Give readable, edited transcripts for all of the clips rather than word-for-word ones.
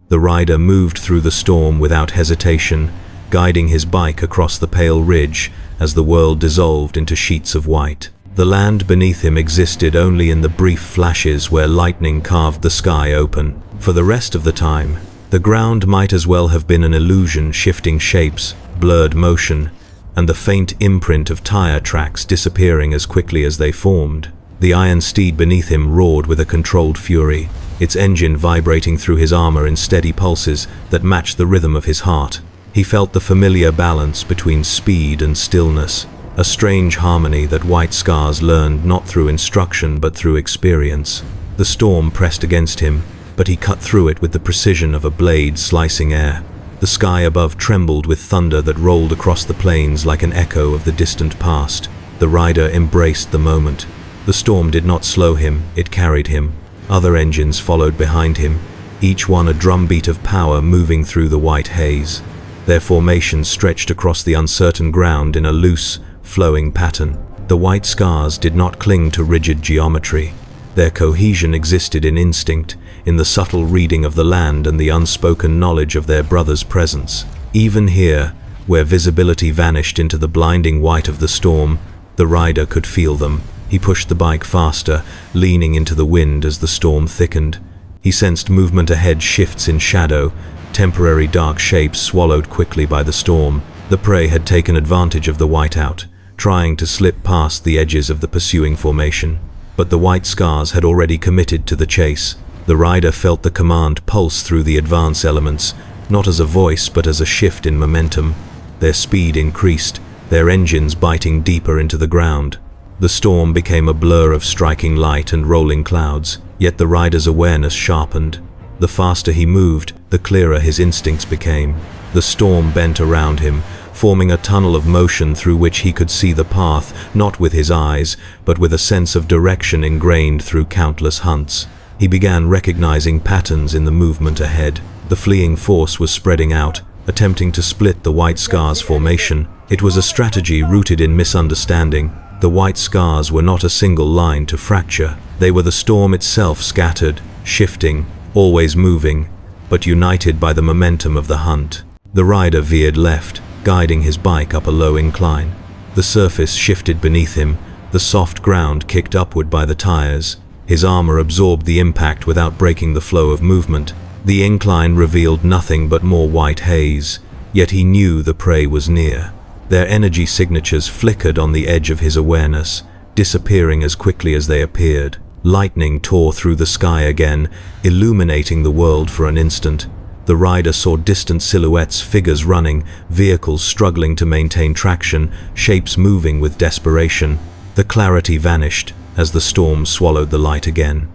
The rider moved through the storm without hesitation, guiding his bike across the pale ridge as the world dissolved into sheets of white. The land beneath him existed only in the brief flashes where lightning carved the sky open. For the rest of the time, the ground might as well have been an illusion, shifting shapes, blurred motion, and the faint imprint of tire tracks disappearing as quickly as they formed. The iron steed beneath him roared with a controlled fury, its engine vibrating through his armor in steady pulses that matched the rhythm of his heart. He felt the familiar balance between speed and stillness, a strange harmony that White Scars learned not through instruction but through experience. The storm pressed against him, but he cut through it with the precision of a blade slicing air. The sky above trembled with thunder that rolled across the plains like an echo of the distant past. The rider embraced the moment. The storm did not slow him, it carried him. Other engines followed behind him, each one a drumbeat of power moving through the white haze. Their formations stretched across the uncertain ground in a loose, flowing pattern. The White Scars did not cling to rigid geometry. Their cohesion existed in instinct, in the subtle reading of the land and the unspoken knowledge of their brother's presence. Even here, where visibility vanished into the blinding white of the storm, the rider could feel them. He pushed the bike faster, leaning into the wind as the storm thickened. He sensed movement ahead, shifts in shadow, temporary dark shapes swallowed quickly by the storm. The prey had taken advantage of the whiteout, trying to slip past the edges of the pursuing formation. But the White Scars had already committed to the chase. The rider felt the command pulse through the advance elements, not as a voice but as a shift in momentum. Their speed increased, their engines biting deeper into the ground. The storm became a blur of striking light and rolling clouds, yet the rider's awareness sharpened. The faster he moved, the clearer his instincts became. The storm bent around him, forming a tunnel of motion through which he could see the path, not with his eyes, but with a sense of direction ingrained through countless hunts. He began recognizing patterns in the movement ahead. The fleeing force was spreading out, attempting to split the White Scars formation. It was a strategy rooted in misunderstanding. The White Scars were not a single line to fracture. They were the storm itself, scattered, shifting, always moving, but united by the momentum of the hunt. The rider veered left, guiding his bike up a low incline. The surface shifted beneath him, the soft ground kicked upward by the tires. His armor absorbed the impact without breaking the flow of movement. The incline revealed nothing but more white haze, yet he knew the prey was near. Their energy signatures flickered on the edge of his awareness, disappearing as quickly as they appeared. Lightning tore through the sky again, illuminating the world for an instant. The rider saw distant silhouettes, figures running, vehicles struggling to maintain traction, shapes moving with desperation. The clarity vanished as the storm swallowed the light again.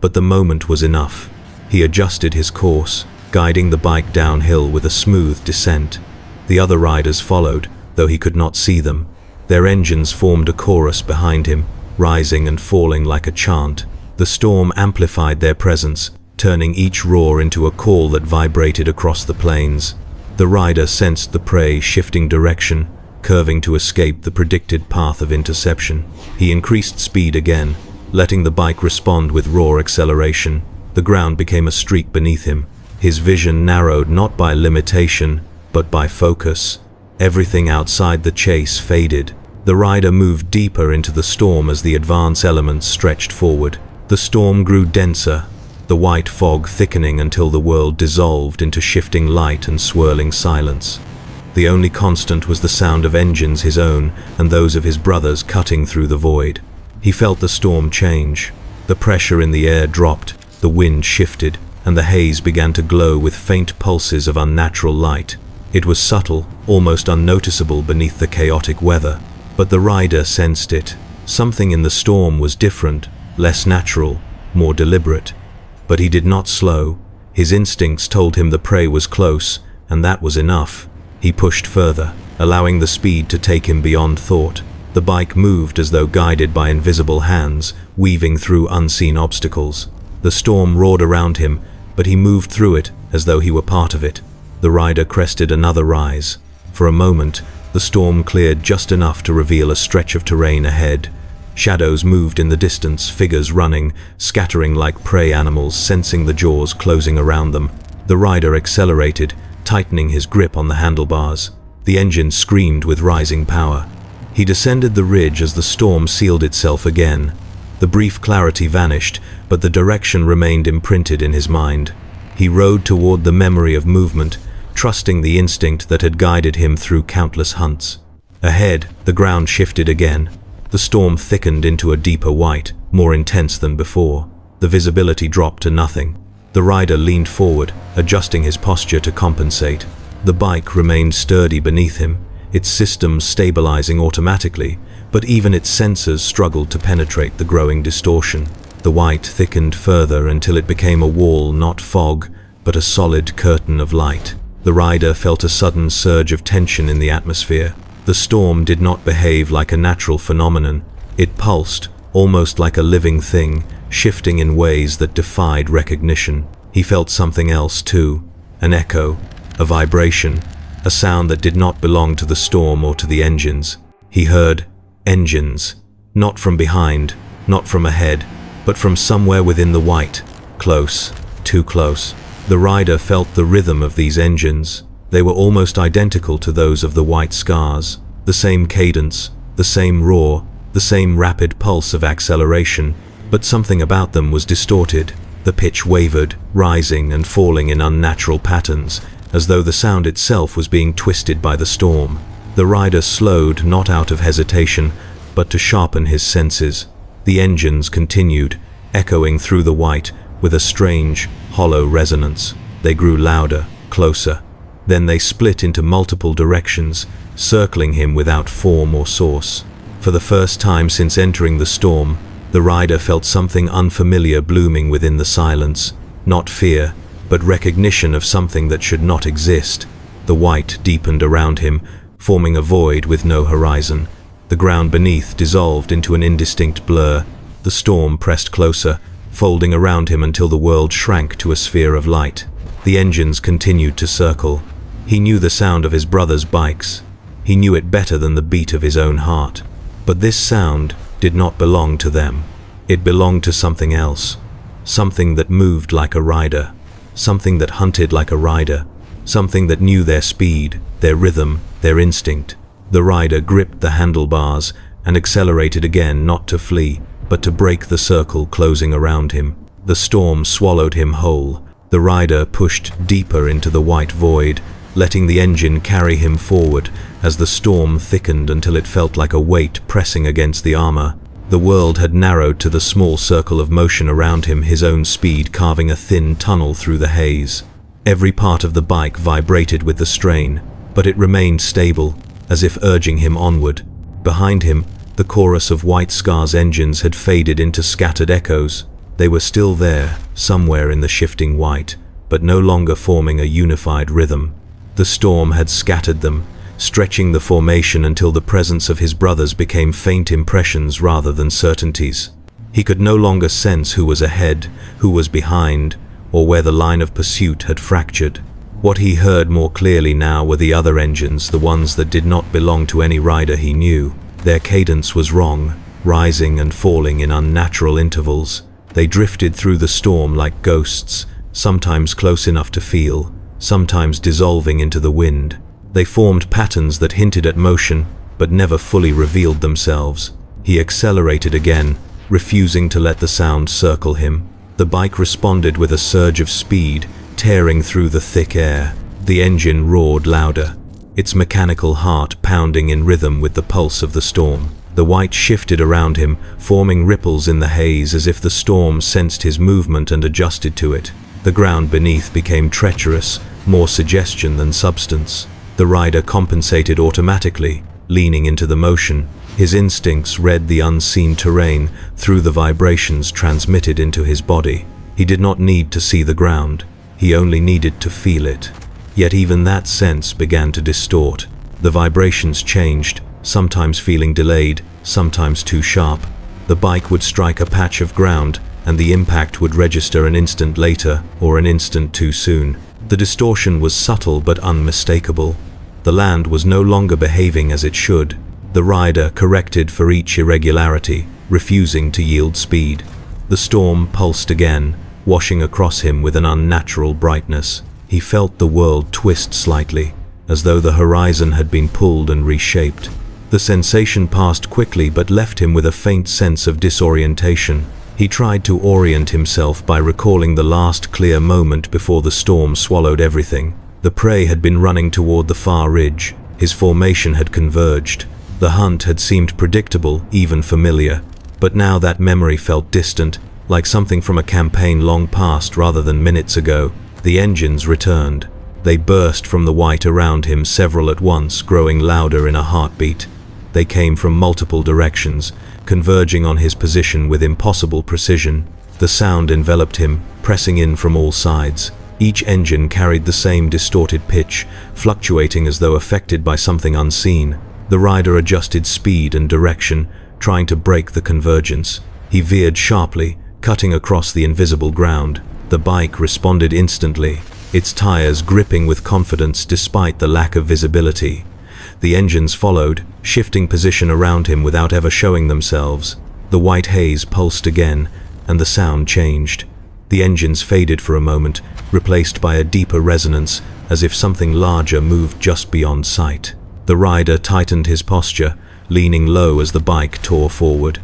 But the moment was enough. He adjusted his course, guiding the bike downhill with a smooth descent. The other riders followed, though he could not see them. Their engines formed a chorus behind him, rising and falling like a chant. The storm amplified their presence, turning each roar into a call that vibrated across the plains. The rider sensed the prey shifting direction, curving to escape the predicted path of interception. He increased speed again, letting the bike respond with raw acceleration. The ground became a streak beneath him. His vision narrowed not by limitation, but by focus. Everything outside the chase faded. The rider moved deeper into the storm as the advance elements stretched forward. The storm grew denser, the white fog thickening until the world dissolved into shifting light and swirling silence. The only constant was the sound of engines, his own and those of his brothers, cutting through the void. He felt the storm change. The pressure in the air dropped, the wind shifted, and the haze began to glow with faint pulses of unnatural light. It was subtle, almost unnoticeable beneath the chaotic weather, but the rider sensed it. Something in the storm was different, less natural, more deliberate. But he did not slow. His instincts told him the prey was close, and that was enough. He pushed further, allowing the speed to take him beyond thought. The bike moved as though guided by invisible hands, weaving through unseen obstacles. The storm roared around him, but he moved through it as though he were part of it. The rider crested another rise. For a moment, the storm cleared just enough to reveal a stretch of terrain ahead. Shadows moved in the distance, figures running, scattering like prey animals, sensing the jaws closing around them. The rider accelerated, tightening his grip on the handlebars. The engine screamed with rising power. He descended the ridge as the storm sealed itself again. The brief clarity vanished, but the direction remained imprinted in his mind. He rode toward the memory of movement, trusting the instinct that had guided him through countless hunts. Ahead, the ground shifted again. The storm thickened into a deeper white, more intense than before. The visibility dropped to nothing. The rider leaned forward, adjusting his posture to compensate. The bike remained sturdy beneath him, its systems stabilizing automatically, but even its sensors struggled to penetrate the growing distortion. The white thickened further until it became a wall, not fog, but a solid curtain of light. The rider felt a sudden surge of tension in the atmosphere. The storm did not behave like a natural phenomenon. It pulsed, almost like a living thing, shifting in ways that defied recognition. He felt something else too, an echo, a vibration, a sound that did not belong to the storm or to the engines. He heard engines, not from behind, not from ahead, but from somewhere within the white, close, too close. The rider felt the rhythm of these engines. They were almost identical to those of the white scars, the same cadence, the same roar, the same rapid pulse of acceleration, but something about them was distorted. The pitch wavered, rising and falling in unnatural patterns, as though the sound itself was being twisted by the storm. The rider slowed, not out of hesitation, but to sharpen his senses. The engines continued, echoing through the white with a strange, hollow resonance. They grew louder, closer. Then they split into multiple directions, circling him without form or source. For the first time since entering the storm, the rider felt something unfamiliar blooming within the silence. Not fear, but recognition of something that should not exist. The white deepened around him, forming a void with no horizon. The ground beneath dissolved into an indistinct blur. The storm pressed closer, folding around him until the world shrank to a sphere of light. The engines continued to circle. He knew the sound of his brother's bikes. He knew it better than the beat of his own heart. But this sound did not belong to them. It belonged to something else. Something that moved like a rider. Something that hunted like a rider. Something that knew their speed, their rhythm, their instinct. The rider gripped the handlebars and accelerated again, not to flee, but to break the circle closing around him. The storm swallowed him whole. The rider pushed deeper into the white void, letting the engine carry him forward as the storm thickened until it felt like a weight pressing against the armor. The world had narrowed to the small circle of motion around him, his own speed carving a thin tunnel through the haze. Every part of the bike vibrated with the strain, but it remained stable, as if urging him onward. Behind him, the chorus of White Scar's engines had faded into scattered echoes. They were still there, somewhere in the shifting white, but no longer forming a unified rhythm. The storm had scattered them, stretching the formation until the presence of his brothers became faint impressions rather than certainties. He could no longer sense who was ahead, who was behind, or where the line of pursuit had fractured. What he heard more clearly now were the other engines, the ones that did not belong to any rider he knew. Their cadence was wrong, rising and falling in unnatural intervals. They drifted through the storm like ghosts, sometimes close enough to feel, sometimes dissolving into the wind. They formed patterns that hinted at motion, but never fully revealed themselves. He accelerated again, refusing to let the sound circle him. The bike responded with a surge of speed, tearing through the thick air. The engine roared louder, its mechanical heart pounding in rhythm with the pulse of the storm. The white shifted around him, forming ripples in the haze as if the storm sensed his movement and adjusted to it. The ground beneath became treacherous, more suggestion than substance. The rider compensated automatically, leaning into the motion. His instincts read the unseen terrain through the vibrations transmitted into his body. He did not need to see the ground. He only needed to feel it. Yet even that sense began to distort. The vibrations changed, sometimes feeling delayed, sometimes too sharp. The bike would strike a patch of ground, and the impact would register an instant later, or an instant too soon. The distortion was subtle but unmistakable. The land was no longer behaving as it should. The rider corrected for each irregularity, refusing to yield speed. The storm pulsed again, washing across him with an unnatural brightness. He felt the world twist slightly, as though the horizon had been pulled and reshaped. The sensation passed quickly but left him with a faint sense of disorientation. He tried to orient himself by recalling the last clear moment before the storm swallowed everything. The prey had been running toward the far ridge. His formation had converged. The hunt had seemed predictable, even familiar. But now that memory felt distant, like something from a campaign long past rather than minutes ago. The engines returned. They burst from the white around him, several at once, growing louder in a heartbeat. They came from multiple directions, converging on his position with impossible precision. The sound enveloped him, pressing in from all sides. Each engine carried the same distorted pitch, fluctuating as though affected by something unseen. The rider adjusted speed and direction, trying to break the convergence. He veered sharply, cutting across the invisible ground. The bike responded instantly, its tires gripping with confidence despite the lack of visibility. The engines followed, shifting position around him without ever showing themselves. The white haze pulsed again, and the sound changed. The engines faded for a moment, replaced by a deeper resonance, as if something larger moved just beyond sight. The rider tightened his posture, leaning low as the bike tore forward.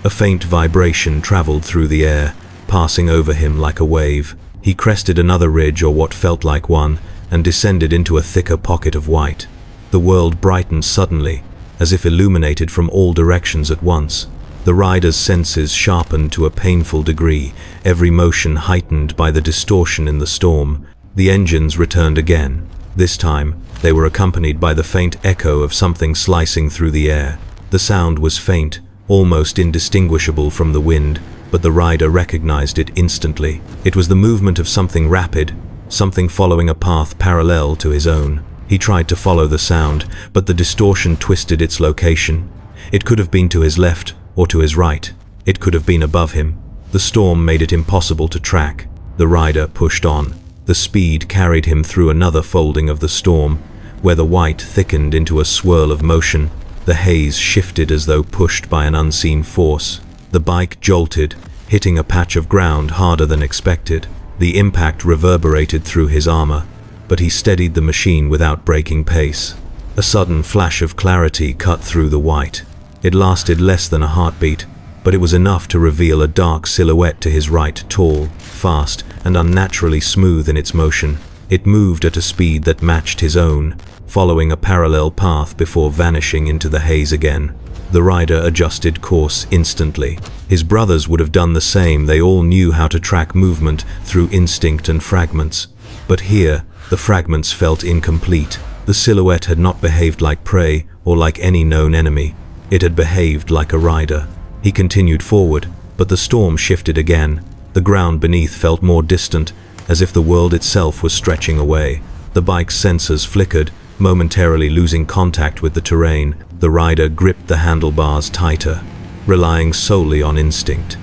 A faint vibration traveled through the air, passing over him like a wave. He crested another ridge, or what felt like one, and descended into a thicker pocket of white. The world brightened suddenly, as if illuminated from all directions at once. The rider's senses sharpened to a painful degree, every motion heightened by the distortion in the storm. The engines returned again. This time, they were accompanied by the faint echo of something slicing through the air. The sound was faint, almost indistinguishable from the wind, but the rider recognized it instantly. It was the movement of something rapid, something following a path parallel to his own. He tried to follow the sound, but the distortion twisted its location. It could have been to his left or to his right. It could have been above him. The storm made it impossible to track. The rider pushed on. The speed carried him through another folding of the storm, where the white thickened into a swirl of motion. The haze shifted as though pushed by an unseen force. The bike jolted, hitting a patch of ground harder than expected. The impact reverberated through his armor, but he steadied the machine without breaking pace. A sudden flash of clarity cut through the white. It lasted less than a heartbeat, but it was enough to reveal a dark silhouette to his right, tall, fast, and unnaturally smooth in its motion. It moved at a speed that matched his own, following a parallel path before vanishing into the haze again. The rider adjusted course instantly. His brothers would have done the same. They all knew how to track movement through instinct and fragments. But here, the fragments felt incomplete. The silhouette had not behaved like prey or like any known enemy. It had behaved like a rider. He continued forward, but the storm shifted again. The ground beneath felt more distant, as if the world itself was stretching away. The bike's sensors flickered, momentarily losing contact with the terrain. The rider gripped the handlebars tighter, relying solely on instinct.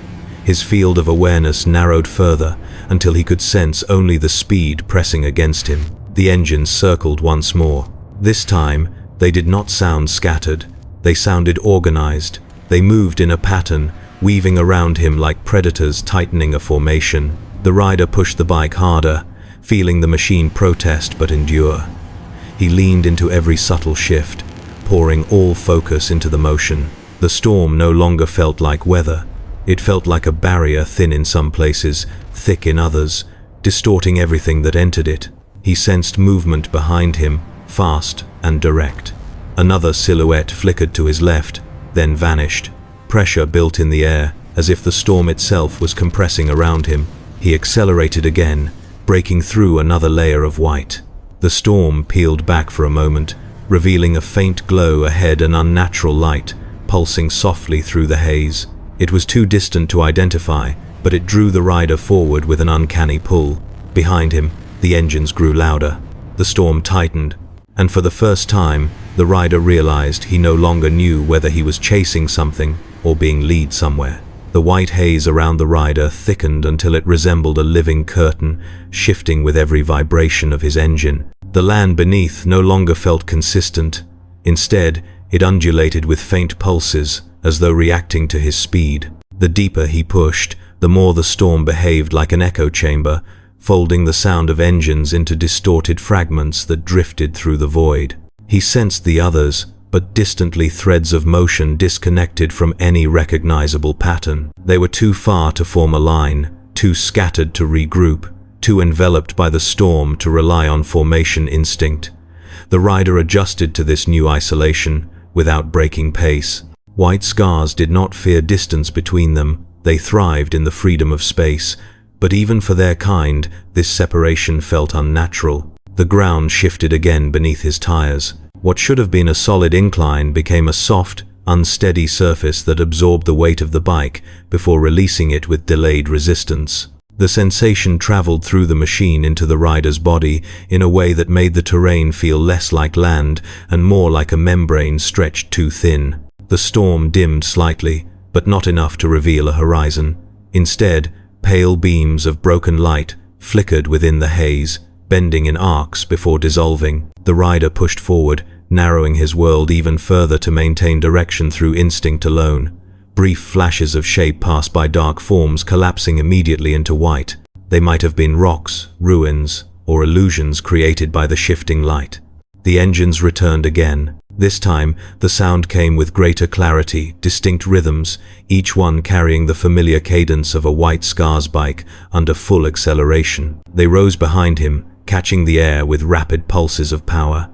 His field of awareness narrowed further until he could sense only the speed pressing against him. The engines circled once more. This time, they did not sound scattered. They sounded organized. They moved in a pattern, weaving around him like predators tightening a formation. The rider pushed the bike harder, feeling the machine protest but endure. He leaned into every subtle shift, pouring all focus into the motion. The storm no longer felt like weather. It felt like a barrier, thin in some places, thick in others, distorting everything that entered it. He sensed movement behind him, fast and direct. Another silhouette flickered to his left, then vanished. Pressure built in the air, as if the storm itself was compressing around him. He accelerated again, breaking through another layer of white. The storm peeled back for a moment, revealing a faint glow ahead, an unnatural light, pulsing softly through the haze. It was too distant to identify, but it drew the rider forward with an uncanny pull. Behind him, the engines grew louder. The storm tightened, and for the first time, the rider realized he no longer knew whether he was chasing something or being led somewhere. The white haze around the rider thickened until it resembled a living curtain, shifting with every vibration of his engine. The land beneath no longer felt consistent. Instead, it undulated with faint pulses, as though reacting to his speed. The deeper he pushed, the more the storm behaved like an echo chamber, folding the sound of engines into distorted fragments that drifted through the void. He sensed the others, but distantly threads of motion disconnected from any recognizable pattern. They were too far to form a line, too scattered to regroup, too enveloped by the storm to rely on formation instinct. The rider adjusted to this new isolation, without breaking pace. White scars did not fear distance between them, they thrived in the freedom of space, but even for their kind, this separation felt unnatural. The ground shifted again beneath his tires. What should have been a solid incline became a soft, unsteady surface that absorbed the weight of the bike before releasing it with delayed resistance. The sensation traveled through the machine into the rider's body in a way that made the terrain feel less like land and more like a membrane stretched too thin. The storm dimmed slightly, but not enough to reveal a horizon. Instead, pale beams of broken light flickered within the haze, bending in arcs before dissolving. The rider pushed forward, narrowing his world even further to maintain direction through instinct alone. Brief flashes of shape passed by dark forms collapsing immediately into white. They might have been rocks, ruins, or illusions created by the shifting light. The engines returned again. This time, the sound came with greater clarity, distinct rhythms, each one carrying the familiar cadence of a White Scar's bike under full acceleration. They rose behind him, catching the air with rapid pulses of power.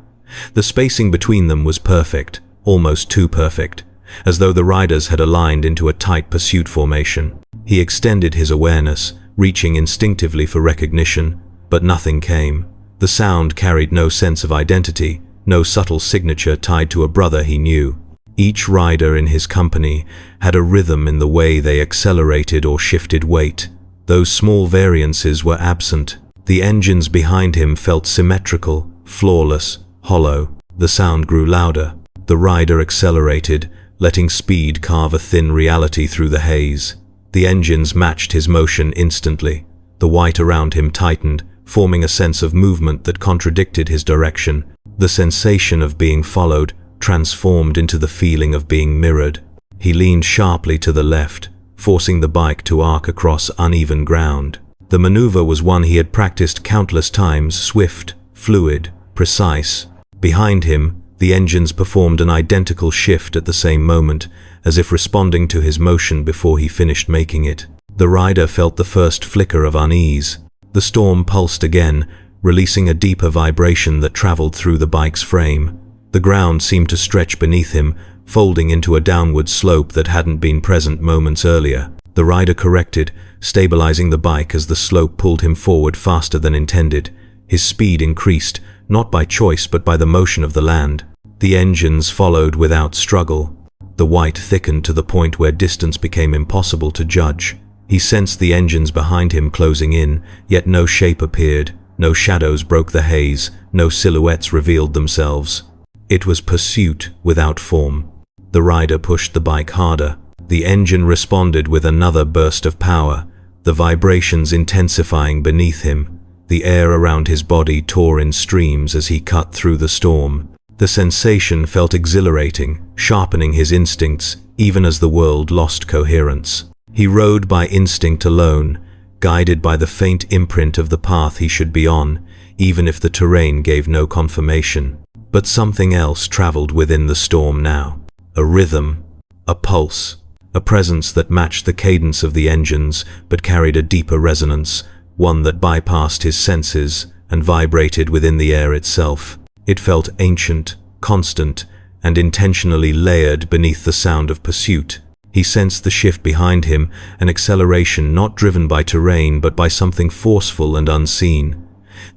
The spacing between them was perfect, almost too perfect, as though the riders had aligned into a tight pursuit formation. He extended his awareness, reaching instinctively for recognition, but nothing came. The sound carried no sense of identity, no subtle signature tied to a brother he knew. Each rider in his company had a rhythm in the way they accelerated or shifted weight. Those small variances were absent. The engines behind him felt symmetrical, flawless, hollow. The sound grew louder. The rider accelerated, letting speed carve a thin reality through the haze. The engines matched his motion instantly. The white around him tightened, forming a sense of movement that contradicted his direction. The sensation of being followed transformed into the feeling of being mirrored. He leaned sharply to the left, forcing the bike to arc across uneven ground. The maneuver was one he had practiced countless times, swift, fluid, precise. Behind him, the engines performed an identical shift at the same moment, as if responding to his motion before he finished making it. The rider felt the first flicker of unease. The storm pulsed again, releasing a deeper vibration that traveled through the bike's frame. The ground seemed to stretch beneath him, folding into a downward slope that hadn't been present moments earlier. The rider corrected, stabilizing the bike as the slope pulled him forward faster than intended. His speed increased, not by choice but by the motion of the land. The engines followed without struggle. The white thickened to the point where distance became impossible to judge. He sensed the engines behind him closing in, yet no shape appeared. No shadows broke the haze, no silhouettes revealed themselves. It was pursuit without form. The rider pushed the bike harder. The engine responded with another burst of power, the vibrations intensifying beneath him. The air around his body tore in streams as he cut through the storm. The sensation felt exhilarating, sharpening his instincts, even as the world lost coherence. He rode by instinct alone, guided by the faint imprint of the path he should be on, even if the terrain gave no confirmation. But something else traveled within the storm now. A rhythm, a pulse, a presence that matched the cadence of the engines but carried a deeper resonance, one that bypassed his senses and vibrated within the air itself. It felt ancient, constant, and intentionally layered beneath the sound of pursuit. He sensed the shift behind him, an acceleration not driven by terrain but by something forceful and unseen.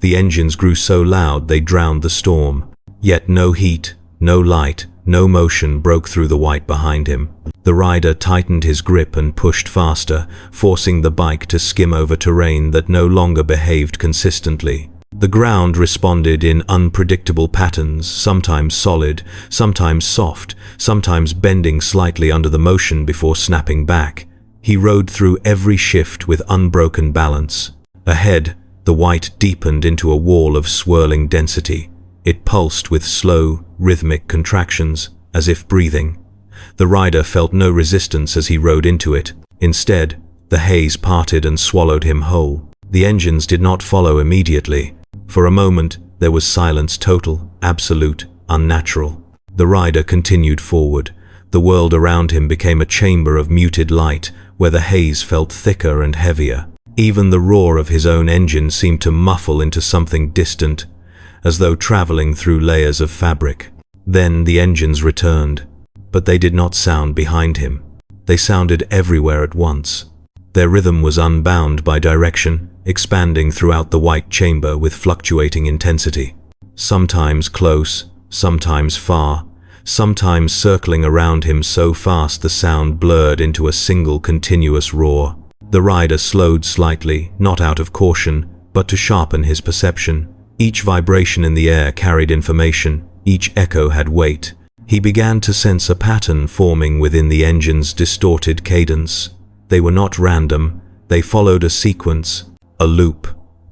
The engines grew so loud they drowned the storm. Yet no heat, no light, no motion broke through the white behind him. The rider tightened his grip and pushed faster, forcing the bike to skim over terrain that no longer behaved consistently. The ground responded in unpredictable patterns, sometimes solid, sometimes soft, sometimes bending slightly under the motion before snapping back. He rode through every shift with unbroken balance. Ahead, the white deepened into a wall of swirling density. It pulsed with slow, rhythmic contractions, as if breathing. The rider felt no resistance as he rode into it. Instead, the haze parted and swallowed him whole. The engines did not follow immediately. For a moment, there was silence, total, absolute, unnatural. The rider continued forward. The world around him became a chamber of muted light, where the haze felt thicker and heavier. Even the roar of his own engine seemed to muffle into something distant, as though traveling through layers of fabric. Then the engines returned, but they did not sound behind him. They sounded everywhere at once. Their rhythm was unbound by direction, expanding throughout the white chamber with fluctuating intensity. Sometimes close, sometimes far, sometimes circling around him so fast the sound blurred into a single continuous roar. The rider slowed slightly, not out of caution, but to sharpen his perception. Each vibration in the air carried information, each echo had weight. He began to sense a pattern forming within the engine's distorted cadence. They were not random, they followed a sequence, a loop,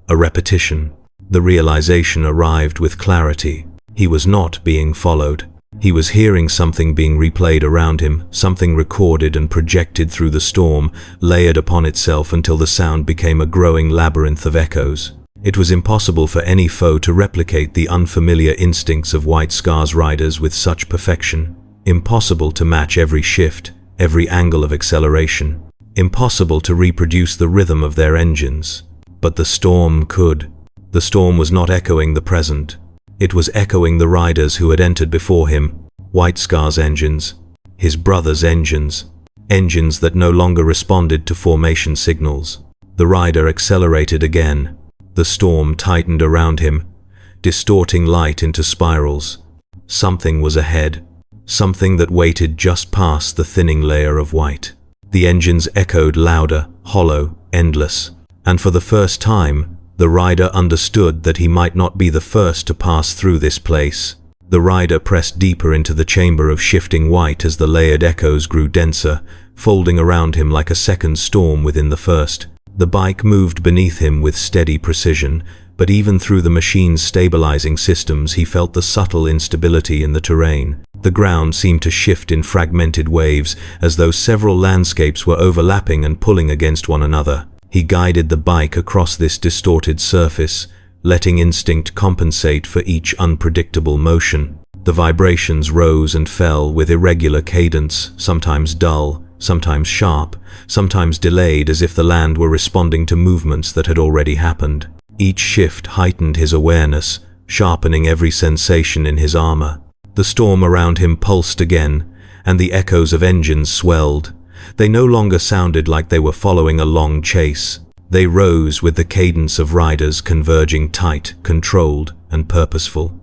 a repetition. The realization arrived with clarity. He was not being followed. He was hearing something being replayed around him, something recorded and projected through the storm, layered upon itself until the sound became a growing labyrinth of echoes. It was impossible for any foe to replicate the unfamiliar instincts of White Scar's riders with such perfection. Impossible to match every shift, every angle of acceleration. Impossible to reproduce the rhythm of their engines. But the storm could. The storm was not echoing the present. It was echoing the riders who had entered before him, White Scar's engines, his brother's engines, engines that no longer responded to formation signals. The rider accelerated again. The storm tightened around him, distorting light into spirals. Something was ahead, something that waited just past the thinning layer of white. The engines echoed louder, hollow, endless, and for the first time, the rider understood that he might not be the first to pass through this place. The rider pressed deeper into the chamber of shifting white as the layered echoes grew denser, folding around him like a second storm within the first. The bike moved beneath him with steady precision, but even through the machine's stabilizing systems he felt the subtle instability in the terrain. The ground seemed to shift in fragmented waves, as though several landscapes were overlapping and pulling against one another. He guided the bike across this distorted surface, letting instinct compensate for each unpredictable motion. The vibrations rose and fell with irregular cadence, sometimes dull, sometimes sharp, sometimes delayed, as if the land were responding to movements that had already happened. Each shift heightened his awareness, sharpening every sensation in his armor. The storm around him pulsed again, and the echoes of engines swelled. They no longer sounded like they were following a long chase. They rose with the cadence of riders converging tight, controlled, and purposeful.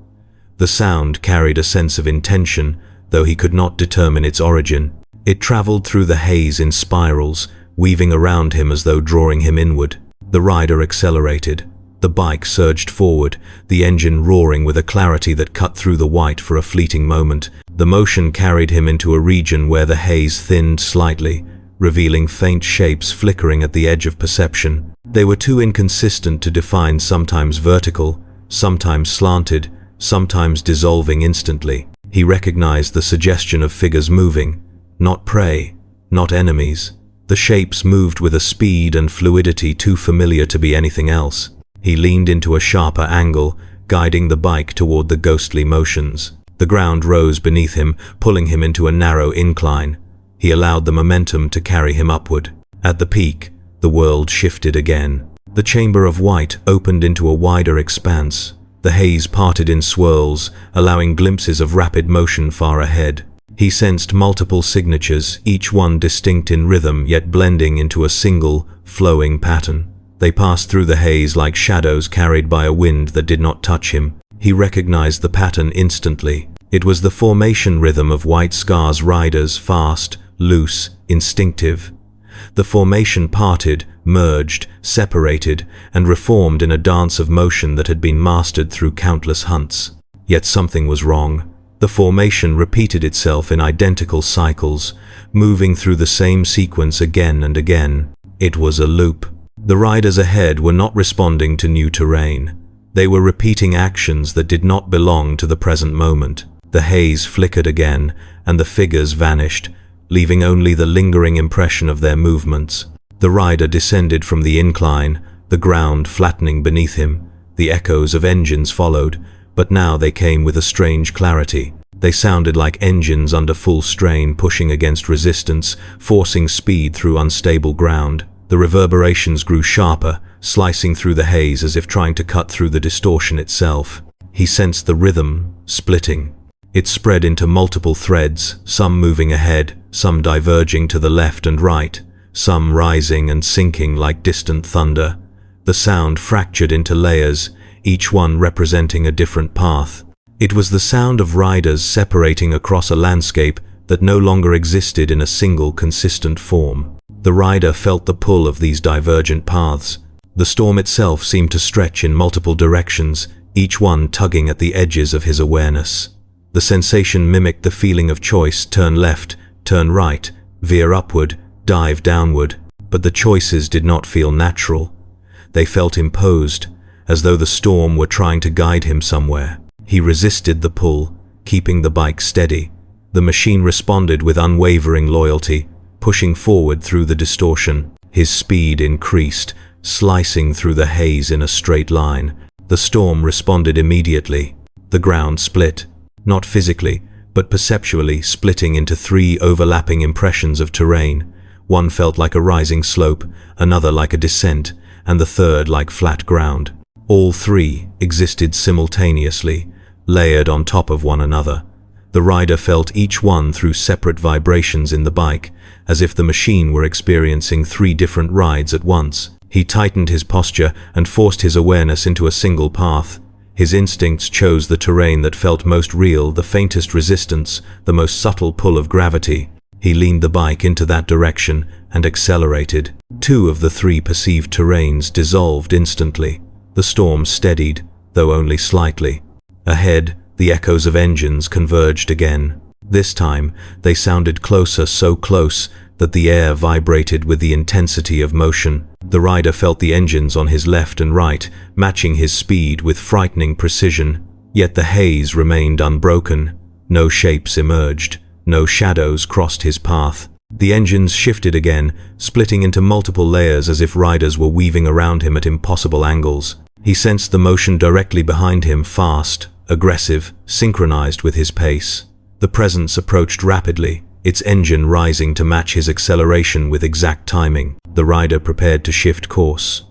The sound carried a sense of intention, though he could not determine its origin. It traveled through the haze in spirals, weaving around him as though drawing him inward. The rider accelerated. The bike surged forward, the engine roaring with a clarity that cut through the white for a fleeting moment. The motion carried him into a region where the haze thinned slightly, revealing faint shapes flickering at the edge of perception. They were too inconsistent to define, sometimes vertical, sometimes slanted, sometimes dissolving instantly. He recognized the suggestion of figures moving, not prey, not enemies. The shapes moved with a speed and fluidity too familiar to be anything else. He leaned into a sharper angle, guiding the bike toward the ghostly motions. The ground rose beneath him, pulling him into a narrow incline. He allowed the momentum to carry him upward. At the peak, the world shifted again. The chamber of white opened into a wider expanse. The haze parted in swirls, allowing glimpses of rapid motion far ahead. He sensed multiple signatures, each one distinct in rhythm yet blending into a single, flowing pattern. They passed through the haze like shadows carried by a wind that did not touch him. He recognized the pattern instantly. It was the formation rhythm of White Scar's riders, fast, loose, instinctive. The formation parted, merged, separated, and reformed in a dance of motion that had been mastered through countless hunts. Yet something was wrong. The formation repeated itself in identical cycles, moving through the same sequence again and again. It was a loop. The riders ahead were not responding to new terrain. They were repeating actions that did not belong to the present moment. The haze flickered again, and the figures vanished, leaving only the lingering impression of their movements. The rider descended from the incline, the ground flattening beneath him. The echoes of engines followed, but now they came with a strange clarity. They sounded like engines under full strain, pushing against resistance, forcing speed through unstable ground. The reverberations grew sharper, slicing through the haze as if trying to cut through the distortion itself. He sensed the rhythm, splitting. It spread into multiple threads, some moving ahead, some diverging to the left and right, some rising and sinking like distant thunder. The sound fractured into layers, each one representing a different path. It was the sound of riders separating across a landscape that no longer existed in a single consistent form. The rider felt the pull of these divergent paths. The storm itself seemed to stretch in multiple directions, each one tugging at the edges of his awareness. The sensation mimicked the feeling of choice: turn left, turn right, veer upward, dive downward. But the choices did not feel natural. They felt imposed, as though the storm were trying to guide him somewhere. He resisted the pull, keeping the bike steady. The machine responded with unwavering loyalty, pushing forward through the distortion. His speed increased, slicing through the haze in a straight line. The storm responded immediately. The ground split, not physically, but perceptually, splitting into three overlapping impressions of terrain. One felt like a rising slope, another like a descent, and the third like flat ground. All three existed simultaneously, layered on top of one another. The rider felt each one through separate vibrations in the bike, as if the machine were experiencing three different rides at once. He tightened his posture and forced his awareness into a single path. His instincts chose the terrain that felt most real, the faintest resistance, the most subtle pull of gravity. He leaned the bike into that direction and accelerated. Two of the three perceived terrains dissolved instantly. The storm steadied, though only slightly. Ahead, the echoes of engines converged again. This time, they sounded closer, so close that the air vibrated with the intensity of motion. The rider felt the engines on his left and right, matching his speed with frightening precision. Yet the haze remained unbroken. No shapes emerged. No shadows crossed his path. The engines shifted again, splitting into multiple layers as if riders were weaving around him at impossible angles. He sensed the motion directly behind him, fast, aggressive, synchronized with his pace. The presence approached rapidly, its engine rising to match his acceleration with exact timing. The rider prepared to shift course.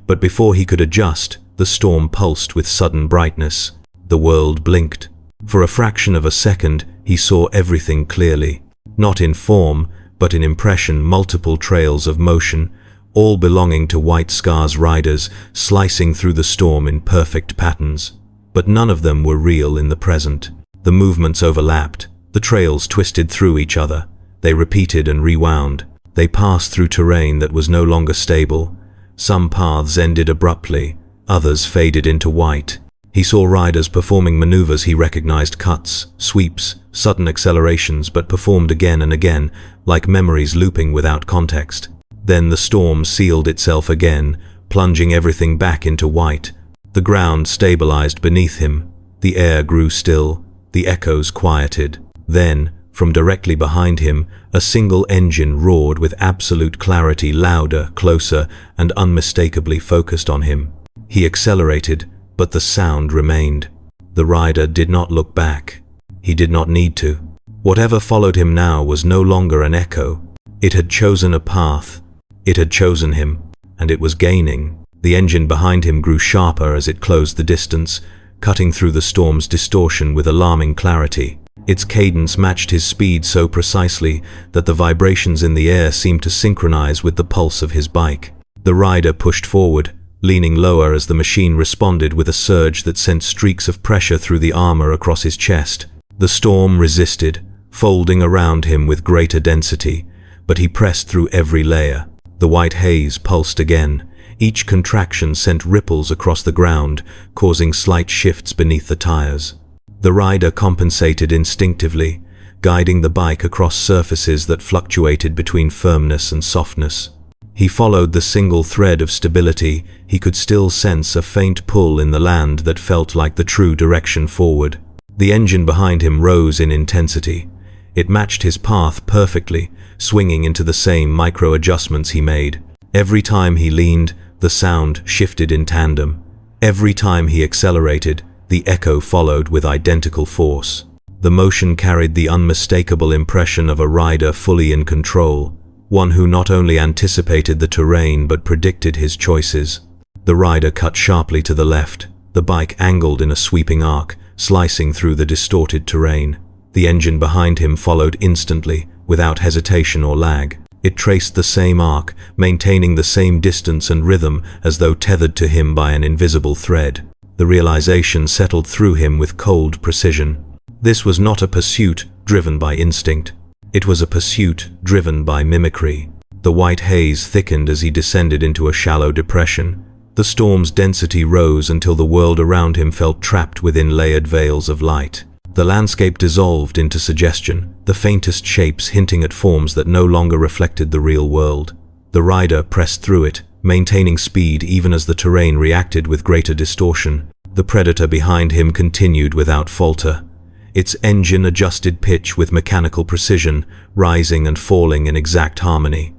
But before he could adjust, the storm pulsed with sudden brightness. The world blinked. For a fraction of a second, he saw everything clearly. Not in form, but in impression, multiple trails of motion, all belonging to White Scar's riders, slicing through the storm in perfect patterns. But none of them were real in the present. The movements overlapped. The trails twisted through each other. They repeated and rewound. They passed through terrain that was no longer stable. Some paths ended abruptly, others faded into white. He saw riders performing maneuvers he recognized: cuts, sweeps, sudden accelerations, but performed again and again, like memories looping without context. Then the storm sealed itself again, plunging everything back into white. The ground stabilized beneath him. The air grew still. The echoes quieted. Then, from directly behind him, a single engine roared with absolute clarity, louder, closer, and unmistakably focused on him. He accelerated, but the sound remained. The rider did not look back. He did not need to. Whatever followed him now was no longer an echo. It had chosen a path. It had chosen him, and it was gaining. The engine behind him grew sharper as it closed the distance, cutting through the storm's distortion with alarming clarity. Its cadence matched his speed so precisely that the vibrations in the air seemed to synchronize with the pulse of his bike. The rider pushed forward, leaning lower as the machine responded with a surge that sent streaks of pressure through the armor across his chest. The storm resisted, folding around him with greater density, but he pressed through every layer. The white haze pulsed again. Each contraction sent ripples across the ground, causing slight shifts beneath the tires. The rider compensated instinctively, guiding the bike across surfaces that fluctuated between firmness and softness. He followed the single thread of stability. He could still sense a faint pull in the land that felt like the true direction forward. The engine behind him rose in intensity. It matched his path perfectly, swinging into the same micro-adjustments he made. Every time he leaned, The sound shifted in tandem. Every time he accelerated, the echo followed with identical force. The motion carried the unmistakable impression of a rider fully in control, one who not only anticipated the terrain but predicted his choices. The rider cut sharply to the left, the bike angled in a sweeping arc, slicing through the distorted terrain. The engine behind him followed instantly, without hesitation or lag. It traced the same arc, maintaining the same distance and rhythm as though tethered to him by an invisible thread. The realization settled through him with cold precision. This was not a pursuit driven by instinct. It was a pursuit driven by mimicry. The white haze thickened as he descended into a shallow depression. The storm's density rose until the world around him felt trapped within layered veils of light. The landscape dissolved into suggestion, the faintest shapes hinting at forms that no longer reflected the real world. The rider pressed through it, maintaining speed even as the terrain reacted with greater distortion. The predator behind him continued without falter. Its engine adjusted pitch with mechanical precision, rising and falling in exact harmony.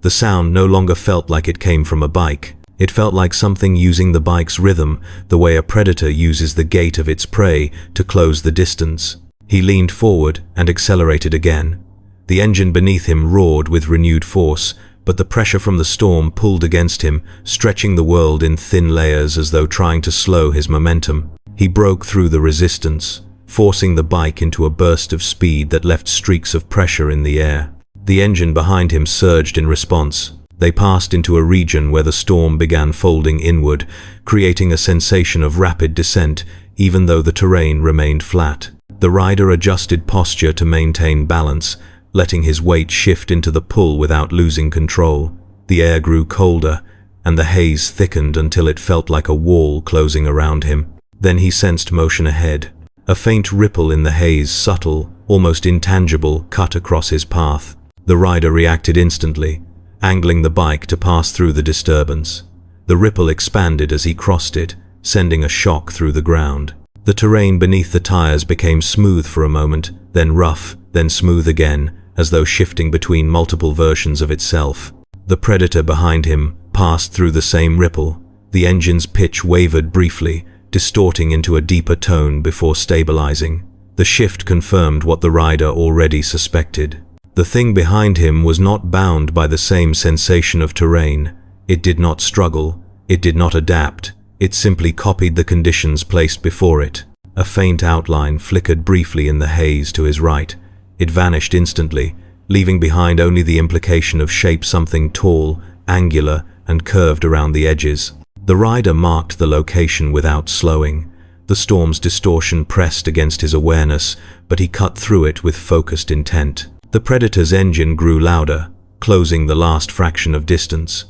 The sound no longer felt like it came from a bike. It felt like something using the bike's rhythm, the way a predator uses the gait of its prey to close the distance. He leaned forward and accelerated again. The engine beneath him roared with renewed force, but the pressure from the storm pulled against him, stretching the world in thin layers as though trying to slow his momentum. He broke through the resistance, forcing the bike into a burst of speed that left streaks of pressure in the air. The engine behind him surged in response. They passed into a region where the storm began folding inward, creating a sensation of rapid descent, even though the terrain remained flat. The rider adjusted posture to maintain balance, letting his weight shift into the pull without losing control. The air grew colder, and the haze thickened until it felt like a wall closing around him. Then he sensed motion ahead. A faint ripple in the haze, subtle, almost intangible, cut across his path. The rider reacted instantly, angling the bike to pass through the disturbance. The ripple expanded as he crossed it, sending a shock through the ground. The terrain beneath the tires became smooth for a moment, then rough, then smooth again, as though shifting between multiple versions of itself. The predator behind him passed through the same ripple. The engine's pitch wavered briefly, distorting into a deeper tone before stabilizing. The shift confirmed what the rider already suspected. The thing behind him was not bound by the same sensation of terrain. It did not struggle. It did not adapt. It simply copied the conditions placed before it. A faint outline flickered briefly in the haze to his right. It vanished instantly, leaving behind only the implication of shape, something tall, angular, and curved around the edges. The rider marked the location without slowing. The storm's distortion pressed against his awareness, but he cut through it with focused intent. The predator's engine grew louder, closing the last fraction of distance.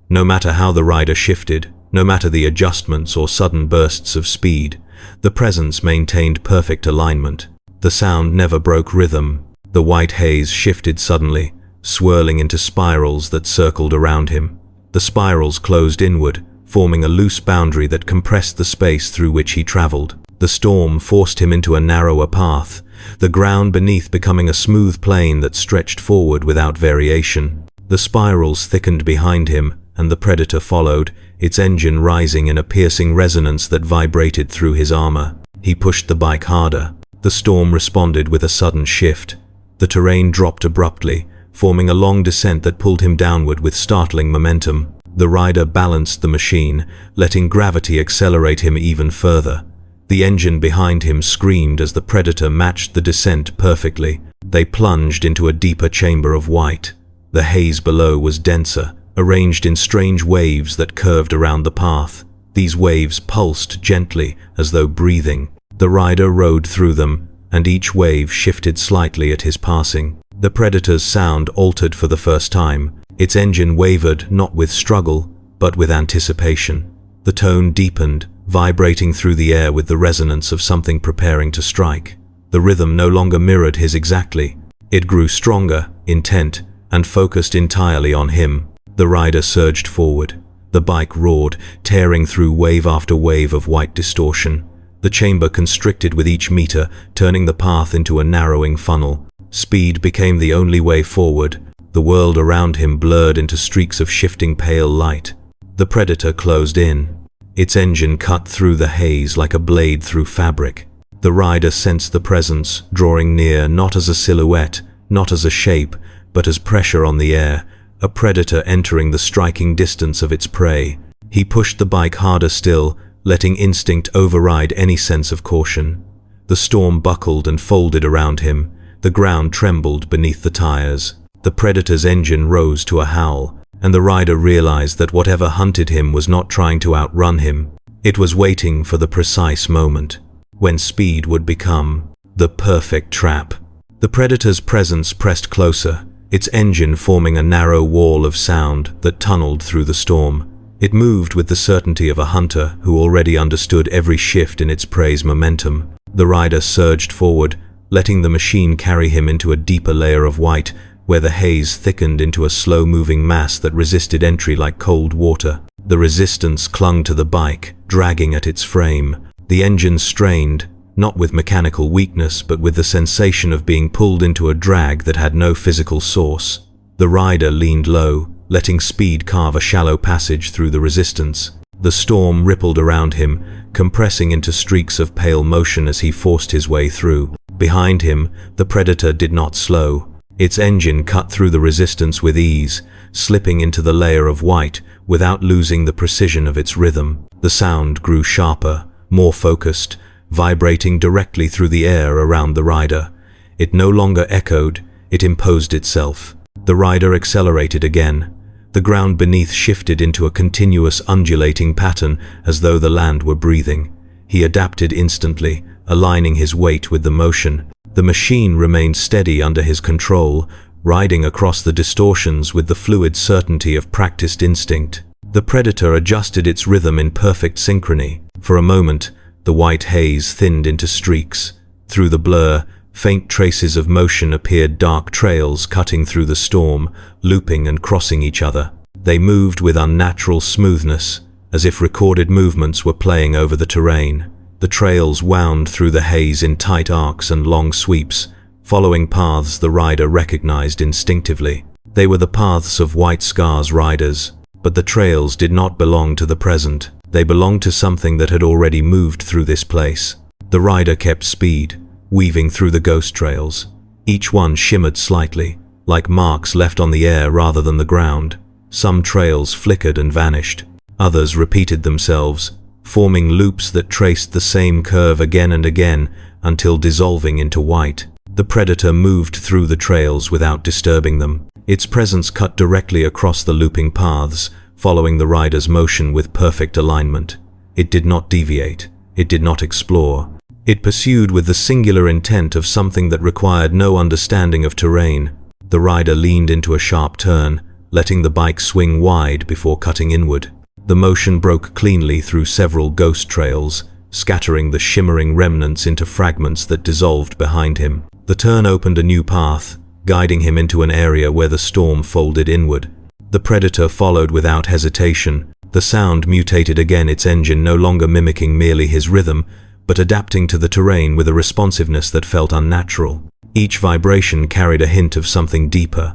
No matter how the rider shifted, no matter the adjustments or sudden bursts of speed, the presence maintained perfect alignment. The sound never broke rhythm. The white haze shifted suddenly, swirling into spirals that circled around him. The spirals closed inward, forming a loose boundary that compressed the space through which he traveled. The storm forced him into a narrower path, the ground beneath becoming a smooth plain that stretched forward without variation. The spirals thickened behind him, and the predator followed, its engine rising in a piercing resonance that vibrated through his armor. He pushed the bike harder. The storm responded with a sudden shift. The terrain dropped abruptly, forming a long descent that pulled him downward with startling momentum. The rider balanced the machine, letting gravity accelerate him even further. The engine behind him screamed as the predator matched the descent perfectly. They plunged into a deeper chamber of white. The haze below was denser, arranged in strange waves that curved around the path. These waves pulsed gently, as though breathing. The rider rode through them, and each wave shifted slightly at his passing. The predator's sound altered for the first time. Its engine wavered not with struggle, but with anticipation. The tone deepened, vibrating through the air with the resonance of something preparing to strike. The rhythm no longer mirrored his exactly. It grew stronger, intent, and focused entirely on him. The rider surged forward. The bike roared, tearing through wave after wave of white distortion. The chamber constricted with each meter, turning the path into a narrowing funnel. Speed became the only way forward. The world around him blurred into streaks of shifting pale light. The Predator closed in. Its engine cut through the haze like a blade through fabric. The rider sensed the presence, drawing near, not as a silhouette, not as a shape, but as pressure on the air, a predator entering the striking distance of its prey. He pushed the bike harder still, letting instinct override any sense of caution. The storm buckled and folded around him. The ground trembled beneath the tires. The predator's engine rose to a howl, and the rider realized that whatever hunted him was not trying to outrun him. It was waiting for the precise moment when speed would become the perfect trap. The predator's presence pressed closer, its engine forming a narrow wall of sound that tunneled through the storm. It moved with the certainty of a hunter who already understood every shift in its prey's momentum. The rider surged forward, letting the machine carry him into a deeper layer of white, where the haze thickened into a slow-moving mass that resisted entry like cold water. The resistance clung to the bike, dragging at its frame. The engine strained, not with mechanical weakness, but with the sensation of being pulled into a drag that had no physical source. The rider leaned low, letting speed carve a shallow passage through the resistance. The storm rippled around him, compressing into streaks of pale motion as he forced his way through. Behind him, the predator did not slow. Its engine cut through the resistance with ease, slipping into the layer of white without losing the precision of its rhythm. The sound grew sharper, more focused, vibrating directly through the air around the rider. It no longer echoed, it imposed itself. The rider accelerated again. The ground beneath shifted into a continuous undulating pattern as though the land were breathing. He adapted instantly, aligning his weight with the motion. The machine remained steady under his control, riding across the distortions with the fluid certainty of practiced instinct. The predator adjusted its rhythm in perfect synchrony. For a moment, the white haze thinned into streaks. Through the blur, faint traces of motion appeared, dark trails cutting through the storm, looping and crossing each other. They moved with unnatural smoothness, as if recorded movements were playing over the terrain. The trails wound through the haze in tight arcs and long sweeps, following paths the rider recognized instinctively. They were the paths of White Scar's riders, but the trails did not belong to the present. They belonged to something that had already moved through this place. The rider kept speed, weaving through the ghost trails. Each one shimmered slightly, like marks left on the air rather than the ground. Some trails flickered and vanished. Others repeated themselves, forming loops that traced the same curve again and again until dissolving into white. The predator moved through the trails without disturbing them. Its presence cut directly across the looping paths, following the rider's motion with perfect alignment. It did not deviate. It did not explore. It pursued with the singular intent of something that required no understanding of terrain. The rider leaned into a sharp turn, letting the bike swing wide before cutting inward. The motion broke cleanly through several ghost trails, scattering the shimmering remnants into fragments that dissolved behind him. The turn opened a new path, guiding him into an area where the storm folded inward. The predator followed without hesitation. The sound mutated again, its engine no longer mimicking merely his rhythm, but adapting to the terrain with a responsiveness that felt unnatural. Each vibration carried a hint of something deeper,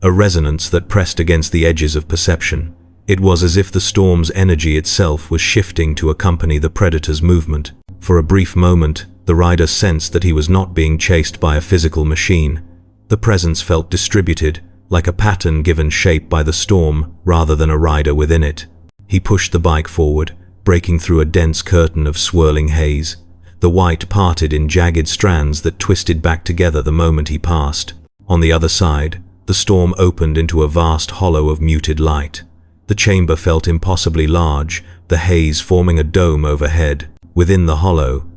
a resonance that pressed against the edges of perception. It was as if the storm's energy itself was shifting to accompany the predator's movement. For a brief moment, the rider sensed that he was not being chased by a physical machine. The presence felt distributed, like a pattern given shape by the storm rather than a rider within it. He pushed the bike forward, breaking through a dense curtain of swirling haze. The white parted in jagged strands that twisted back together the moment he passed. On the other side, the storm opened into a vast hollow of muted light. The chamber felt impossibly large, the haze forming a dome overhead. Within the hollow,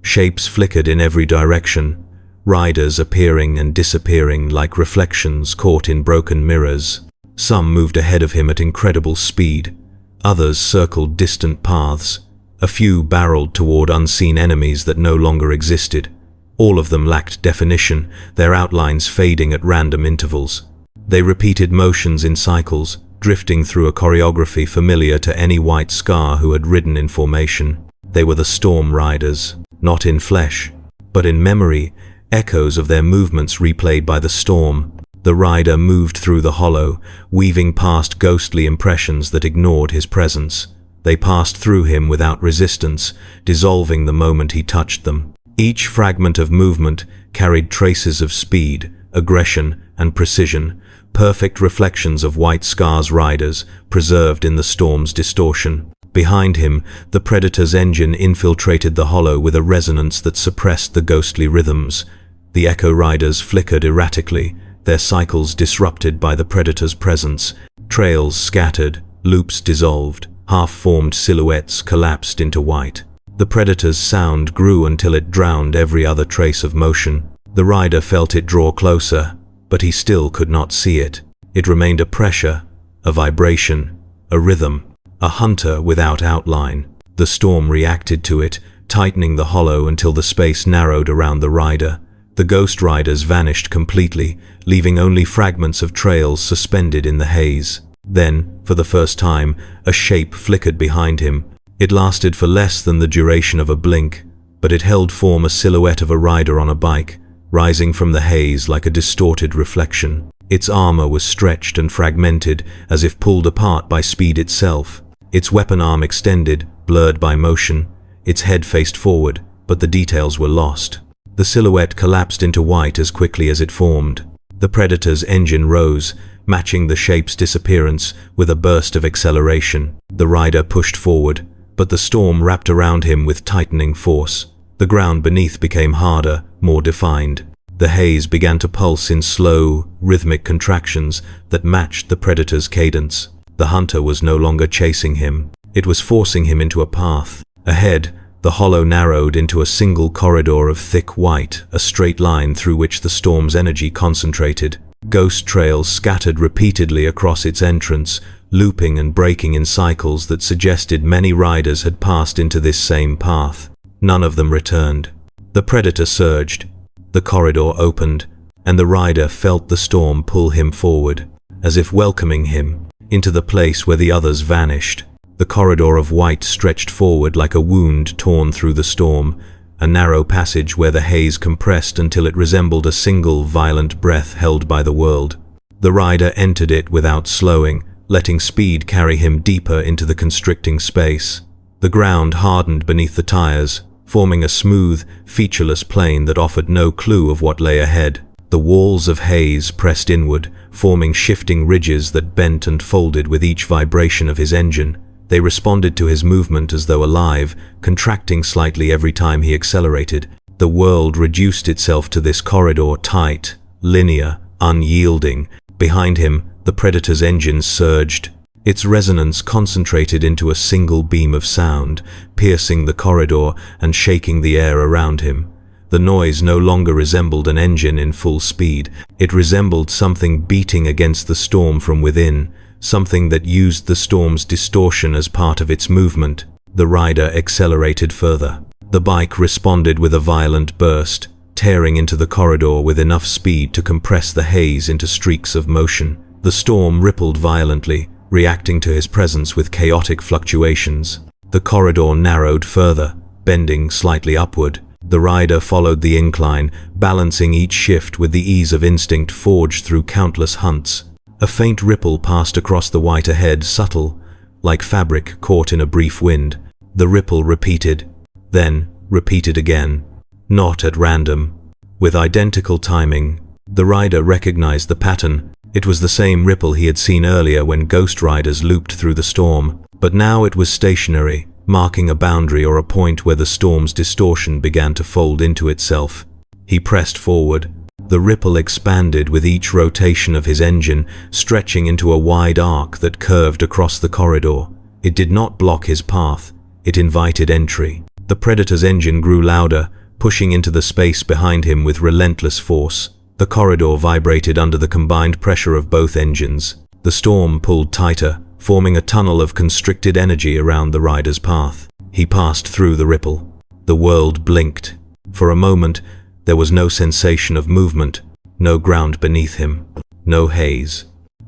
shapes flickered in every direction, riders appearing and disappearing like reflections caught in broken mirrors. Some moved ahead of him at incredible speed. Others circled distant paths. A few barreled toward unseen enemies that no longer existed. All of them lacked definition, their outlines fading at random intervals. They repeated motions in cycles, drifting through a choreography familiar to any White Scar who had ridden in formation. They were the Storm Riders, not in flesh, but in memory, echoes of their movements replayed by the storm. The rider moved through the hollow, weaving past ghostly impressions that ignored his presence. They passed through him without resistance, dissolving the moment he touched them. Each fragment of movement carried traces of speed, aggression, and precision, perfect reflections of White Scar's riders, preserved in the storm's distortion. Behind him, the Predator's engine infiltrated the hollow with a resonance that suppressed the ghostly rhythms. The Echo Riders flickered erratically, their cycles disrupted by the Predator's presence. Trails scattered, loops dissolved, half-formed silhouettes collapsed into white. The Predator's sound grew until it drowned every other trace of motion. The rider felt it draw closer, but he still could not see it. It remained a pressure, a vibration, a rhythm, a hunter without outline. The storm reacted to it, tightening the hollow until the space narrowed around the rider. The Ghost Riders vanished completely, leaving only fragments of trails suspended in the haze. Then, for the first time, a shape flickered behind him. It lasted for less than the duration of a blink, but it held form a silhouette of a rider on a bike, rising from the haze like a distorted reflection. Its armor was stretched and fragmented, as if pulled apart by speed itself. Its weapon arm extended, blurred by motion. Its head faced forward, but the details were lost. The silhouette collapsed into white as quickly as it formed. The Predator's engine rose, matching the shape's disappearance with a burst of acceleration. The rider pushed forward, but the storm wrapped around him with tightening force. The ground beneath became harder, more defined. The haze began to pulse in slow, rhythmic contractions that matched the Predator's cadence. The hunter was no longer chasing him. It was forcing him into a path. Ahead, the hollow narrowed into a single corridor of thick white, a straight line through which the storm's energy concentrated. Ghost trails scattered repeatedly across its entrance, looping and breaking in cycles that suggested many riders had passed into this same path. None of them returned. The Predator surged. The corridor opened, and the rider felt the storm pull him forward, as if welcoming him, into the place where the others vanished. The corridor of white stretched forward like a wound torn through the storm, a narrow passage where the haze compressed until it resembled a single violent breath held by the world. The rider entered it without slowing, letting speed carry him deeper into the constricting space. The ground hardened beneath the tires, forming a smooth, featureless plain that offered no clue of what lay ahead. The walls of haze pressed inward, forming shifting ridges that bent and folded with each vibration of his engine. They responded to his movement as though alive, contracting slightly every time he accelerated. The world reduced itself to this corridor, tight, linear, unyielding. Behind him, the Predator's engine surged. Its resonance concentrated into a single beam of sound, piercing the corridor and shaking the air around him. The noise no longer resembled an engine in full speed. It resembled something beating against the storm from within, something that used the storm's distortion as part of its movement. The rider accelerated further. The bike responded with a violent burst, tearing into the corridor with enough speed to compress the haze into streaks of motion. The storm rippled violently, reacting to his presence with chaotic fluctuations. The corridor narrowed further, bending slightly upward. The rider followed the incline, balancing each shift with the ease of instinct forged through countless hunts. A faint ripple passed across the white ahead, subtle, like fabric caught in a brief wind. The ripple repeated, then repeated again, not at random. With identical timing, the rider recognized the pattern. It was the same ripple he had seen earlier when Ghost Riders looped through the storm, but now it was stationary, marking a boundary or a point where the storm's distortion began to fold into itself. He pressed forward. The ripple expanded with each rotation of his engine, stretching into a wide arc that curved across the corridor. It did not block his path. It invited entry. The Predator's engine grew louder, pushing into the space behind him with relentless force. The corridor vibrated under the combined pressure of both engines. The storm pulled tighter, forming a tunnel of constricted energy around the rider's path. He passed through the ripple. The world blinked. For a moment, there was no sensation of movement, no ground beneath him, no haze.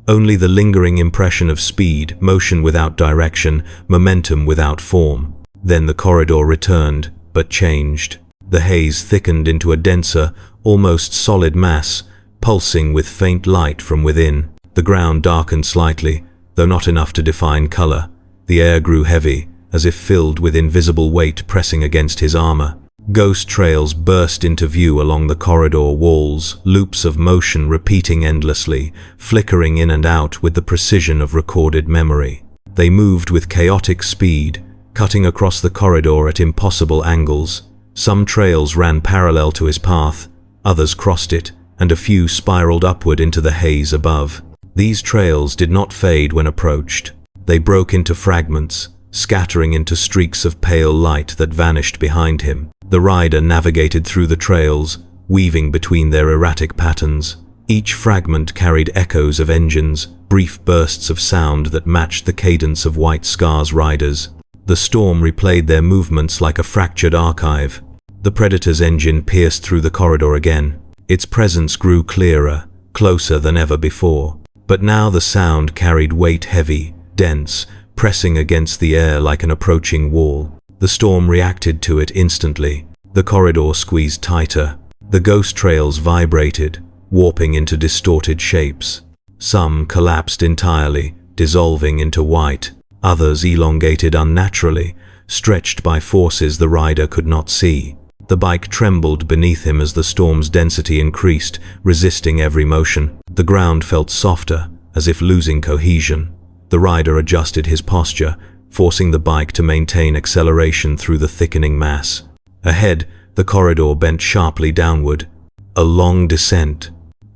Only the lingering impression of speed, motion without direction, momentum without form. Then the corridor returned, but changed. The haze thickened into a denser, almost solid mass, pulsing with faint light from within. The ground darkened slightly, though not enough to define color. The air grew heavy, as if filled with invisible weight pressing against his armor. Ghost trails burst into view along the corridor walls, loops of motion repeating endlessly, flickering in and out with the precision of recorded memory. They moved with chaotic speed, cutting across the corridor at impossible angles. Some trails ran parallel to his path, others crossed it, and a few spiraled upward into the haze above. These trails did not fade when approached. They broke into fragments, scattering into streaks of pale light that vanished behind him. The rider navigated through the trails, weaving between their erratic patterns. Each fragment carried echoes of engines, brief bursts of sound that matched the cadence of White Scar's riders. The storm replayed their movements like a fractured archive. The Predator's engine pierced through the corridor again. Its presence grew clearer, closer than ever before. But now the sound carried weight heavy, dense, pressing against the air like an approaching wall. The storm reacted to it instantly. The corridor squeezed tighter. The ghost trails vibrated, warping into distorted shapes. Some collapsed entirely, dissolving into white. Others elongated unnaturally, stretched by forces the rider could not see. The bike trembled beneath him as the storm's density increased, resisting every motion. The ground felt softer, as if losing cohesion. The rider adjusted his posture, forcing the bike to maintain acceleration through the thickening mass. Ahead, the corridor bent sharply downward. A long descent.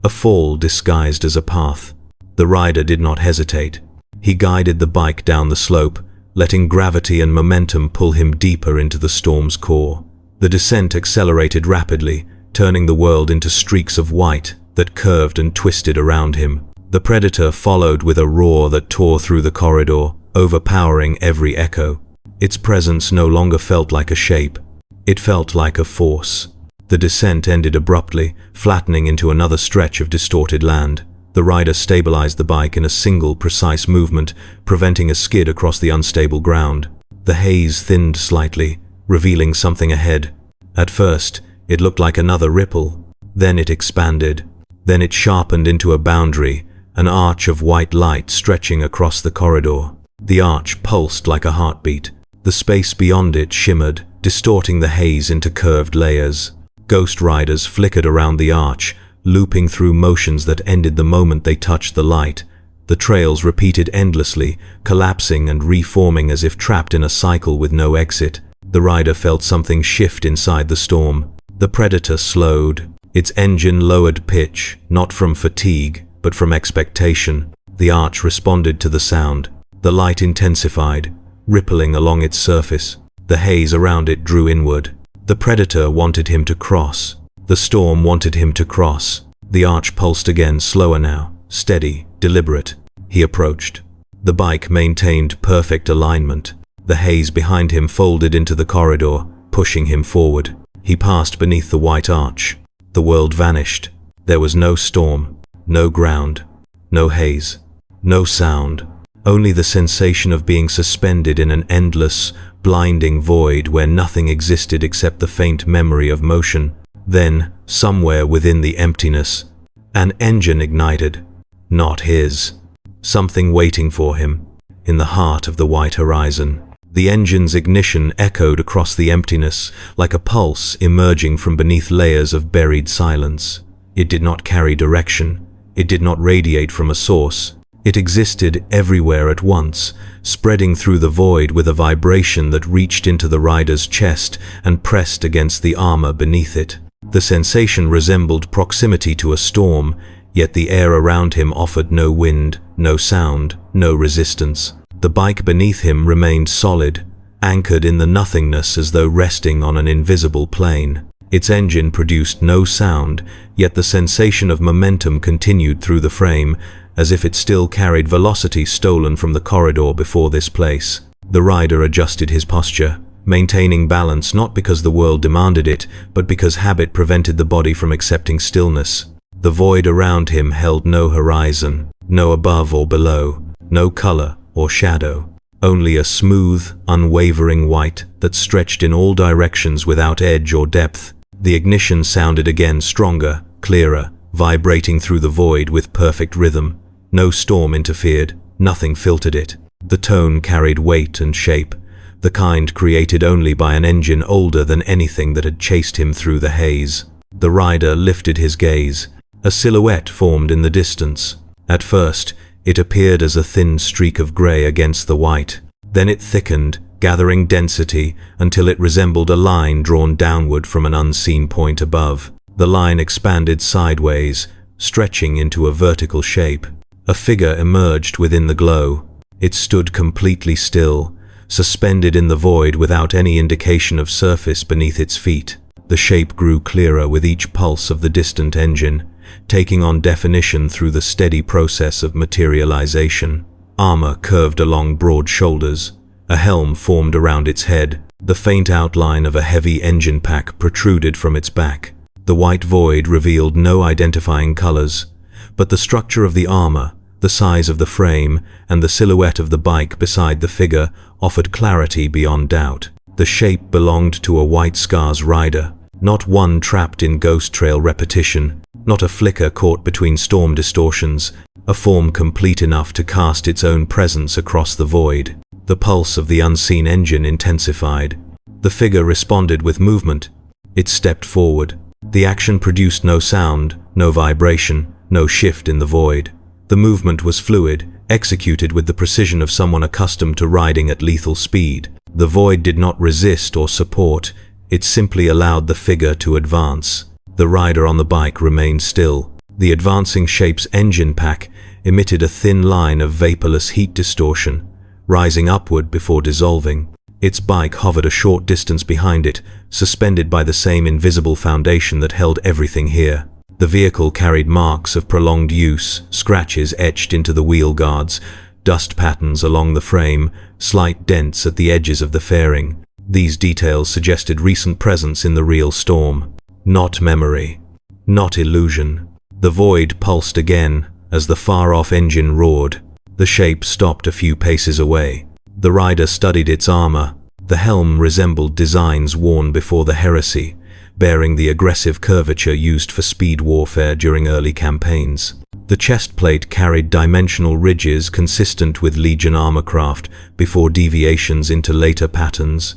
A fall disguised as a path. The rider did not hesitate. He guided the bike down the slope, letting gravity and momentum pull him deeper into the storm's core. The descent accelerated rapidly, turning the world into streaks of white that curved and twisted around him. The Predator followed with a roar that tore through the corridor, overpowering every echo. Its presence no longer felt like a shape. It felt like a force. The descent ended abruptly, flattening into another stretch of distorted land. The rider stabilized the bike in a single, precise movement, preventing a skid across the unstable ground. The haze thinned slightly, revealing something ahead. At first, it looked like another ripple. Then it expanded. Then it sharpened into a boundary, an arch of white light stretching across the corridor. The arch pulsed like a heartbeat. The space beyond it shimmered, distorting the haze into curved layers. Ghost riders flickered around the arch, looping through motions that ended the moment they touched the light. The trails repeated endlessly, collapsing and reforming as if trapped in a cycle with no exit. The rider felt something shift inside the storm. The Predator slowed. Its engine lowered pitch, not from fatigue, but from expectation. The arch responded to the sound. The light intensified, rippling along its surface. The haze around it drew inward. The Predator wanted him to cross. The storm wanted him to cross. The arch pulsed again, slower now, steady, deliberate. He approached. The bike maintained perfect alignment. The haze behind him folded into the corridor, pushing him forward. He passed beneath the white arch. The world vanished. There was no storm, no ground, no haze, no sound. Only the sensation of being suspended in an endless, blinding void where nothing existed except the faint memory of motion. Then, somewhere within the emptiness, an engine ignited. Not his. Something waiting for him, in the heart of the white horizon. The engine's ignition echoed across the emptiness, like a pulse emerging from beneath layers of buried silence. It did not carry direction. It did not radiate from a source. It existed everywhere at once, spreading through the void with a vibration that reached into the rider's chest and pressed against the armor beneath it. The sensation resembled proximity to a storm, yet the air around him offered no wind, no sound, no resistance. The bike beneath him remained solid, anchored in the nothingness as though resting on an invisible plane. Its engine produced no sound, yet the sensation of momentum continued through the frame, as if it still carried velocity stolen from the corridor before this place. The rider adjusted his posture, maintaining balance not because the world demanded it, but because habit prevented the body from accepting stillness. The void around him held no horizon, no above or below, no color or shadow. Only a smooth, unwavering white that stretched in all directions without edge or depth. The ignition sounded again, stronger, clearer, vibrating through the void with perfect rhythm. No storm interfered, nothing filtered it. The tone carried weight and shape, the kind created only by an engine older than anything that had chased him through the haze. The rider lifted his gaze. A silhouette formed in the distance. At first, it appeared as a thin streak of grey against the white. Then it thickened, gathering density until it resembled a line drawn downward from an unseen point above. The line expanded sideways, stretching into a vertical shape. A figure emerged within the glow. It stood completely still, suspended in the void without any indication of surface beneath its feet. The shape grew clearer with each pulse of the distant engine, taking on definition through the steady process of materialization. Armor curved along broad shoulders. A helm formed around its head. The faint outline of a heavy engine pack protruded from its back. The white void revealed no identifying colors, but the structure of the armor, the size of the frame, and the silhouette of the bike beside the figure offered clarity beyond doubt. The shape belonged to a White Scars rider, not one trapped in ghost trail repetition, not a flicker caught between storm distortions, a form complete enough to cast its own presence across the void. The pulse of the unseen engine intensified. The figure responded with movement. It stepped forward. The action produced no sound, no vibration, no shift in the void. The movement was fluid, executed with the precision of someone accustomed to riding at lethal speed. The void did not resist or support, it simply allowed the figure to advance. The rider on the bike remained still. The advancing shape's engine pack emitted a thin line of vaporless heat distortion, rising upward before dissolving. Its bike hovered a short distance behind it, suspended by the same invisible foundation that held everything here. The vehicle carried marks of prolonged use, scratches etched into the wheel guards, dust patterns along the frame, slight dents at the edges of the fairing. These details suggested recent presence in the real storm. Not memory. Not illusion. The void pulsed again as the far-off engine roared. The shape stopped a few paces away. The rider studied its armor. The helm resembled designs worn before the heresy, bearing the aggressive curvature used for speed warfare during early campaigns. The chest plate carried dimensional ridges consistent with Legion armorcraft before deviations into later patterns.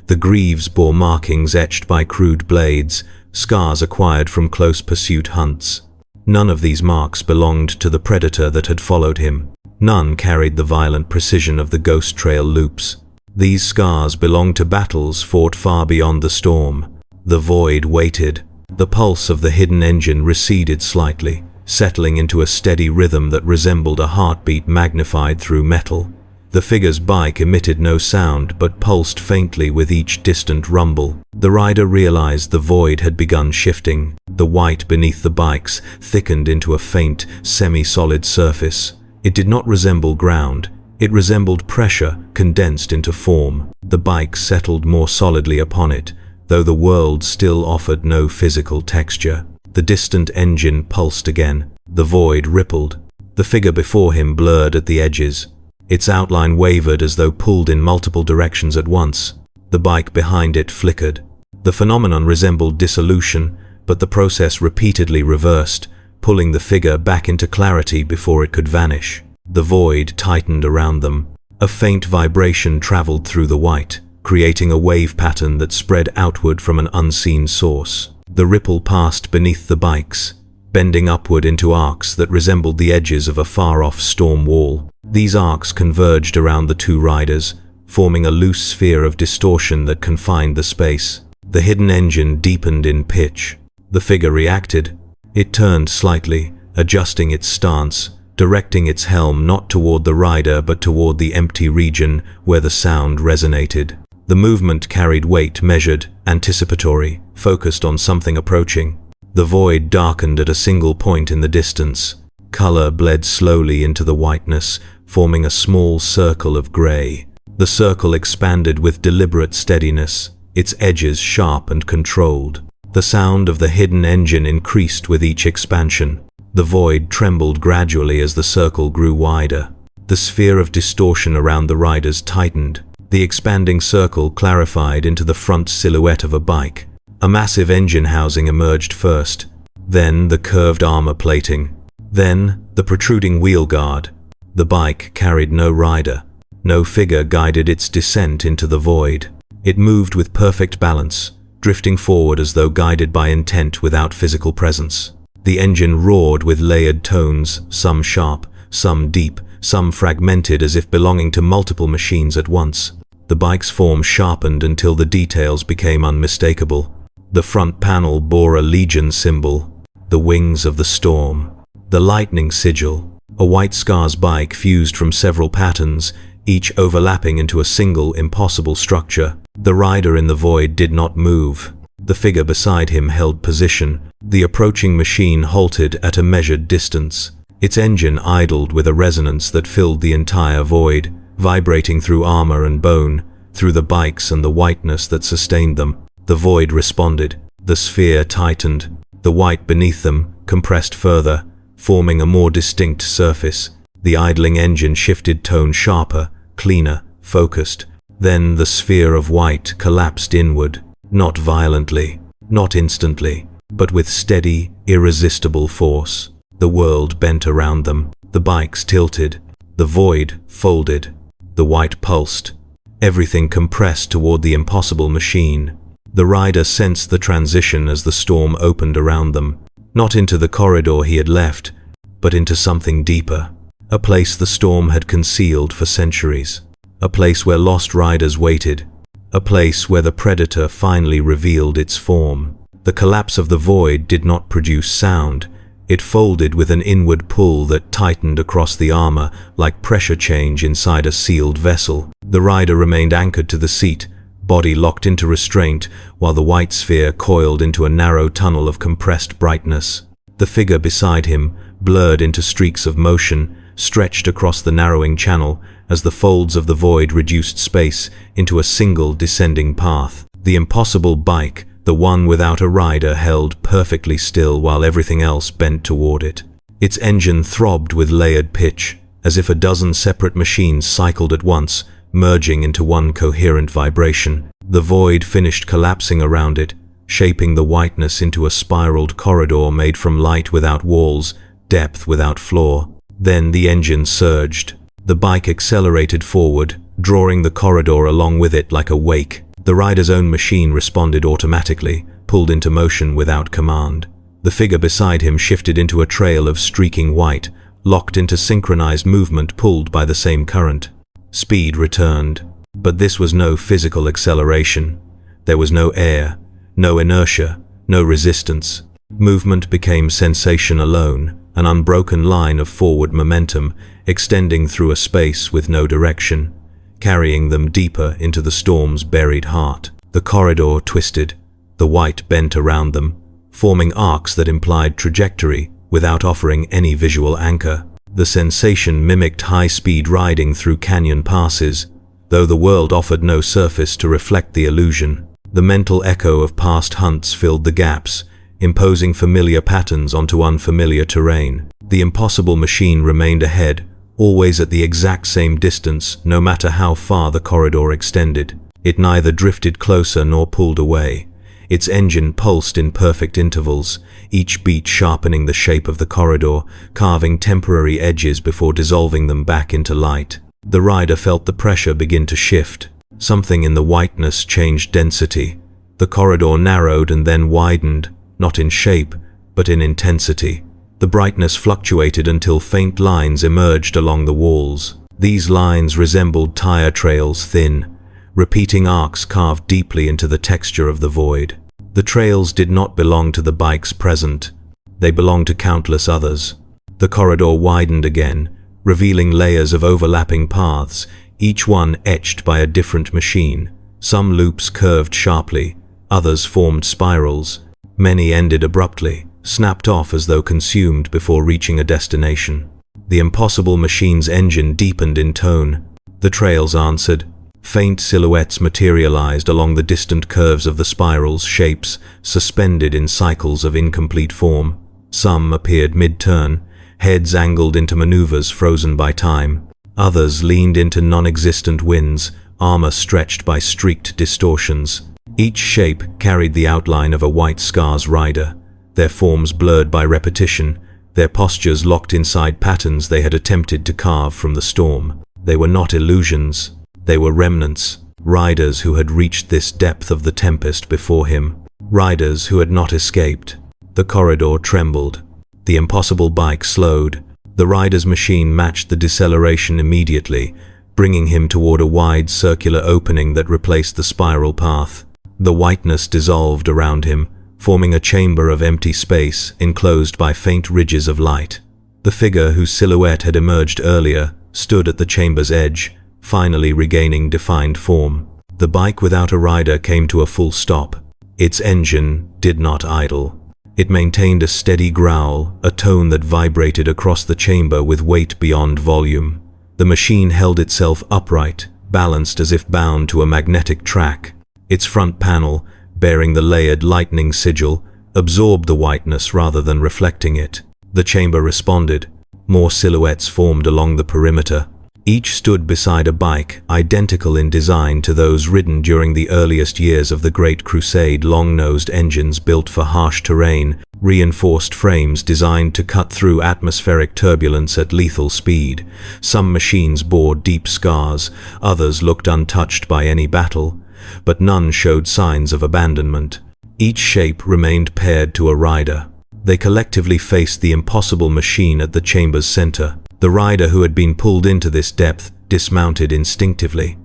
The greaves bore markings etched by crude blades, scars acquired from close pursuit hunts. None of these marks belonged to the predator that had followed him. None carried the violent precision of the ghost trail loops. These scars belonged to battles fought far beyond the storm. The void waited. The pulse of the hidden engine receded slightly, settling into a steady rhythm that resembled a heartbeat magnified through metal. The figure's bike emitted no sound but pulsed faintly with each distant rumble. The rider realized the void had begun shifting. The white beneath the bikes thickened into a faint, semi-solid surface. It did not resemble ground. It resembled pressure condensed into form. The bike settled more solidly upon it, though the world still offered no physical texture. The distant engine pulsed again. The void rippled. The figure before him blurred at the edges. Its outline wavered as though pulled in multiple directions at once. The bike behind it flickered. The phenomenon resembled dissolution, but the process repeatedly reversed, pulling the figure back into clarity before it could vanish. The void tightened around them. A faint vibration traveled through the white, creating a wave pattern that spread outward from an unseen source. The ripple passed beneath the bikes, bending upward into arcs that resembled the edges of a far-off storm wall. These arcs converged around the two riders, forming a loose sphere of distortion that confined the space. The hidden engine deepened in pitch. The figure reacted. It turned slightly, adjusting its stance, directing its helm not toward the rider but toward the empty region where the sound resonated. The movement carried weight, measured, anticipatory, focused on something approaching. The void darkened at a single point in the distance. Color bled slowly into the whiteness, forming a small circle of gray. The circle expanded with deliberate steadiness, its edges sharp and controlled. The sound of the hidden engine increased with each expansion. The void trembled gradually as the circle grew wider. The sphere of distortion around the riders tightened. The expanding circle clarified into the front silhouette of a bike. A massive engine housing emerged first. then the curved armor plating, then the protruding wheel guard. The bike carried no rider. No figure guided its descent into the void. It moved with perfect balance, drifting forward as though guided by intent without physical presence. The engine roared with layered tones, some sharp, some deep, some fragmented as if belonging to multiple machines at once. The bike's form sharpened until the details became unmistakable. The front panel bore a legion symbol, the wings of the storm, the lightning sigil. A white Scars bike fused from several patterns, each overlapping into a single, impossible structure. The rider in the void did not move. The figure beside him held position. The approaching machine halted at a measured distance. Its engine idled with a resonance that filled the entire void, vibrating through armor and bone, through the bikes and the whiteness that sustained them. The void responded. The sphere tightened. The white beneath them compressed further, forming a more distinct surface. The idling engine shifted tone sharper, cleaner, focused. Then the sphere of white collapsed inward, not violently, not instantly, but with steady, irresistible force. The world bent around them. The bikes tilted. The void folded. The white pulsed. Everything compressed toward the impossible machine. The rider sensed the transition as the storm opened around them, not into the corridor he had left, but into something deeper. A place the storm had concealed for centuries. A place where lost riders waited. A place where the predator finally revealed its form. The collapse of the void did not produce sound. It folded with an inward pull that tightened across the armor like pressure change inside a sealed vessel. The rider remained anchored to the seat, body locked into restraint, while the white sphere coiled into a narrow tunnel of compressed brightness. The figure beside him, blurred into streaks of motion, stretched across the narrowing channel as the folds of the void reduced space into a single descending path. The impossible bike, the one without a rider, held perfectly still while everything else bent toward it. Its engine throbbed with layered pitch, as if a dozen separate machines cycled at once, merging into one coherent vibration. The void finished collapsing around it, shaping the whiteness into a spiraled corridor made from light without walls, depth without floor. Then the engine surged. The bike accelerated forward, drawing the corridor along with it like a wake. The rider's own machine responded automatically, pulled into motion without command. The figure beside him shifted into a trail of streaking white, locked into synchronized movement pulled by the same current. Speed returned, but this was no physical acceleration. There was no air, no inertia, no resistance. Movement became sensation alone, an unbroken line of forward momentum, extending through a space with no direction, carrying them deeper into the storm's buried heart. The corridor twisted, the white bent around them, forming arcs that implied trajectory without offering any visual anchor. The sensation mimicked high-speed riding through canyon passes, though the world offered no surface to reflect the illusion. The mental echo of past hunts filled the gaps, imposing familiar patterns onto unfamiliar terrain. The impossible machine remained ahead, always at the exact same distance, no matter how far the corridor extended. It neither drifted closer nor pulled away. Its engine pulsed in perfect intervals, each beat sharpening the shape of the corridor, carving temporary edges before dissolving them back into light. The rider felt the pressure begin to shift. Something in the whiteness changed density. The corridor narrowed and then widened, not in shape, but in intensity. The brightness fluctuated until faint lines emerged along the walls. These lines resembled tire trails, thin, repeating arcs carved deeply into the texture of the void. The trails did not belong to the bike's present. They belonged to countless others. The corridor widened again, revealing layers of overlapping paths, each one etched by a different machine. Some loops curved sharply, others formed spirals. Many ended abruptly, snapped off as though consumed before reaching a destination. The impossible machine's engine deepened in tone. The trails answered. Faint silhouettes materialized along the distant curves of the spirals, shapes suspended in cycles of incomplete form. Some appeared mid-turn, heads angled into maneuvers frozen by time. Others leaned into non-existent winds, armor stretched by streaked distortions. Each shape carried the outline of a white Scars rider, their forms blurred by repetition, their postures locked inside patterns they had attempted to carve from the storm. They were not illusions, they were remnants, riders who had reached this depth of the tempest before him, riders who had not escaped. The corridor trembled. The impossible bike slowed. The rider's machine matched the deceleration immediately, bringing him toward a wide circular opening that replaced the spiral path. The whiteness dissolved around him, forming a chamber of empty space enclosed by faint ridges of light. The figure whose silhouette had emerged earlier stood at the chamber's edge, finally regaining defined form. The bike without a rider came to a full stop. Its engine did not idle. It maintained a steady growl, a tone that vibrated across the chamber with weight beyond volume. The machine held itself upright, balanced as if bound to a magnetic track. Its front panel, bearing the layered lightning sigil, absorbed the whiteness rather than reflecting it. The chamber responded. More silhouettes formed along the perimeter. Each stood beside a bike, identical in design to those ridden during the earliest years of the Great Crusade. Long-nosed engines built for harsh terrain, reinforced frames designed to cut through atmospheric turbulence at lethal speed. Some machines bore deep scars, others looked untouched by any battle, but none showed signs of abandonment. Each shape remained paired to a rider. They collectively faced the impossible machine at the chamber's center. The rider who had been pulled into this depth dismounted instinctively.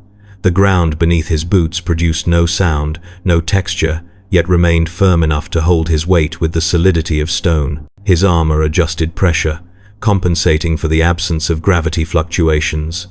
The ground beneath his boots produced no sound, no texture, yet remained firm enough to hold his weight with the solidity of stone. His armor adjusted pressure, compensating for the absence of gravity fluctuations.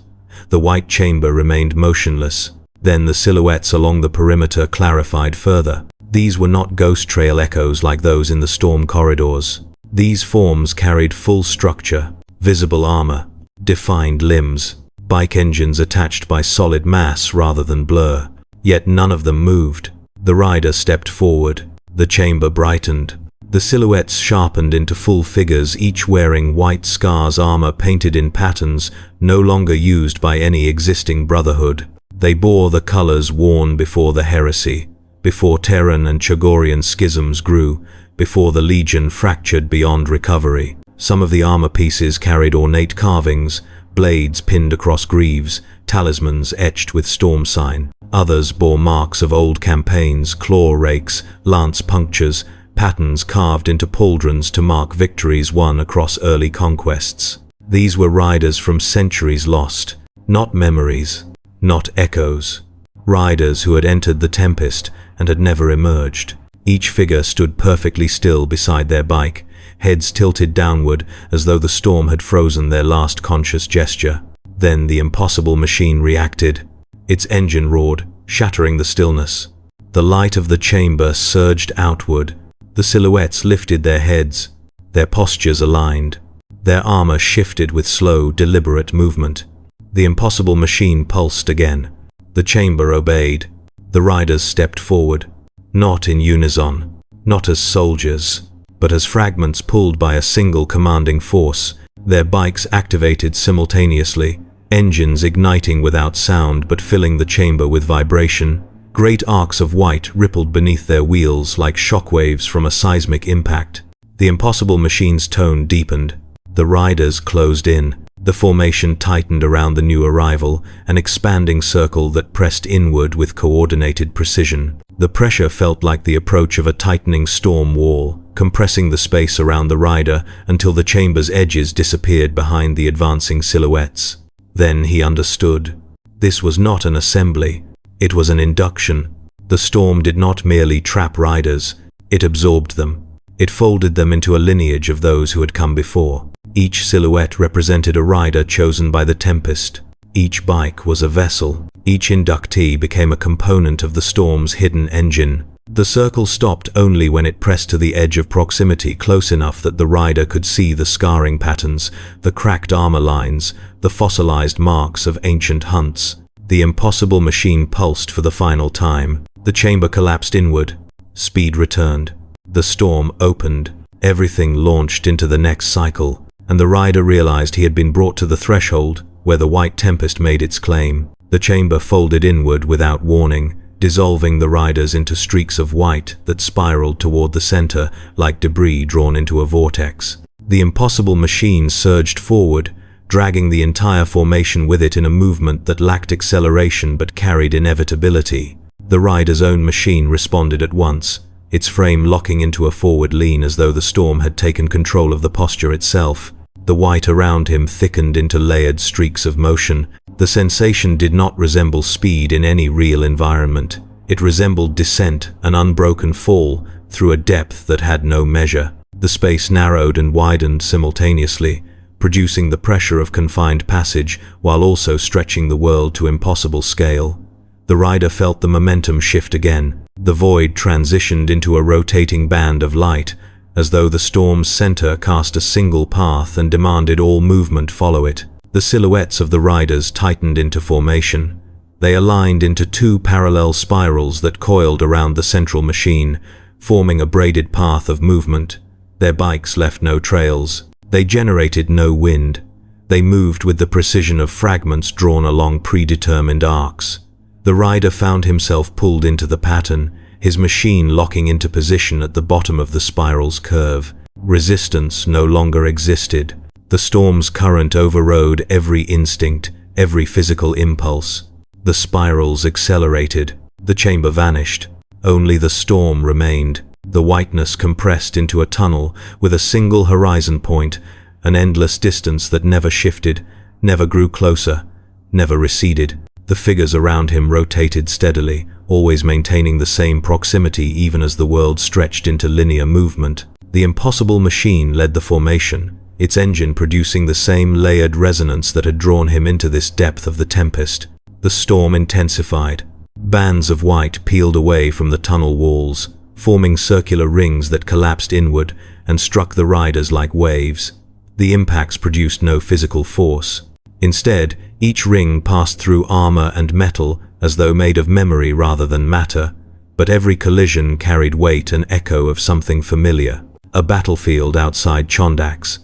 The white chamber remained motionless. Then the silhouettes along the perimeter clarified further. These were not ghost trail echoes like those in the storm corridors. These forms carried full structure. Visible armor, defined limbs, bike engines attached by solid mass rather than blur. Yet none of them moved. The rider stepped forward. The chamber brightened. The silhouettes sharpened into full figures, each wearing white scars, armor painted in patterns no longer used by any existing brotherhood. They bore the colors worn before the heresy, before Terran and Chagorian schisms grew, before the Legion fractured beyond recovery. Some of the armor pieces carried ornate carvings, blades pinned across greaves, talismans etched with storm sign. Others bore marks of old campaigns, claw rakes, lance punctures, patterns carved into pauldrons to mark victories won across early conquests. These were riders from centuries lost, not memories, not echoes. Riders who had entered the tempest and had never emerged. Each figure stood perfectly still beside their bike, heads tilted downward as though the storm had frozen their last conscious gesture. Then the impossible machine reacted. Its engine roared, shattering the stillness. The light of the chamber surged outward. The silhouettes lifted their heads, their postures aligned. Their armor shifted with slow, deliberate movement. The impossible machine pulsed again. The chamber obeyed. The riders stepped forward, not in unison, not as soldiers, but as fragments pulled by a single commanding force. Their bikes activated simultaneously, engines igniting without sound but filling the chamber with vibration. Great arcs of white rippled beneath their wheels like shockwaves from a seismic impact. The impossible machine's tone deepened. The riders closed in. The formation tightened around the new arrival, an expanding circle that pressed inward with coordinated precision. The pressure felt like the approach of a tightening storm wall, compressing the space around the rider until the chamber's edges disappeared behind the advancing silhouettes. Then he understood. This was not an assembly. It was an induction. The storm did not merely trap riders, it absorbed them. It folded them into a lineage of those who had come before. Each silhouette represented a rider chosen by the tempest. Each bike was a vessel. Each inductee became a component of the storm's hidden engine. The circle stopped only when it pressed to the edge of proximity, close enough that the rider could see the scarring patterns, the cracked armor lines, the fossilized marks of ancient hunts. The impossible machine pulsed for the final time. The chamber collapsed inward. Speed returned. The storm opened. Everything launched into the next cycle, and the rider realized he had been brought to the threshold where the white tempest made its claim. The chamber folded inward without warning, dissolving the riders into streaks of white that spiraled toward the center like debris drawn into a vortex. The impossible machine surged forward, dragging the entire formation with it in a movement that lacked acceleration but carried inevitability. The rider's own machine responded at once, its frame locking into a forward lean as though the storm had taken control of the posture itself. The white around him thickened into layered streaks of motion. The sensation did not resemble speed in any real environment. It resembled descent, an unbroken fall, through a depth that had no measure. The space narrowed and widened simultaneously, producing the pressure of confined passage while also stretching the world to impossible scale. The rider felt the momentum shift again. The void transitioned into a rotating band of light, as though the storm's center cast a single path and demanded all movement follow it. The silhouettes of the riders tightened into formation. They aligned into two parallel spirals that coiled around the central machine, forming a braided path of movement. Their bikes left no trails. They generated no wind. They moved with the precision of fragments drawn along predetermined arcs. The rider found himself pulled into the pattern, his machine locking into position at the bottom of the spiral's curve. Resistance no longer existed. The storm's current overrode every instinct, every physical impulse. The spirals accelerated. The chamber vanished. Only the storm remained. The whiteness compressed into a tunnel with a single horizon point, an endless distance that never shifted, never grew closer, never receded. The figures around him rotated steadily, always maintaining the same proximity even as the world stretched into linear movement. The impossible machine led the formation, its engine producing the same layered resonance that had drawn him into this depth of the tempest. The storm intensified. Bands of white peeled away from the tunnel walls, forming circular rings that collapsed inward and struck the riders like waves. The impacts produced no physical force. Instead, each ring passed through armor and metal as though made of memory rather than matter, but every collision carried weight and echo of something familiar. A battlefield outside Chondax,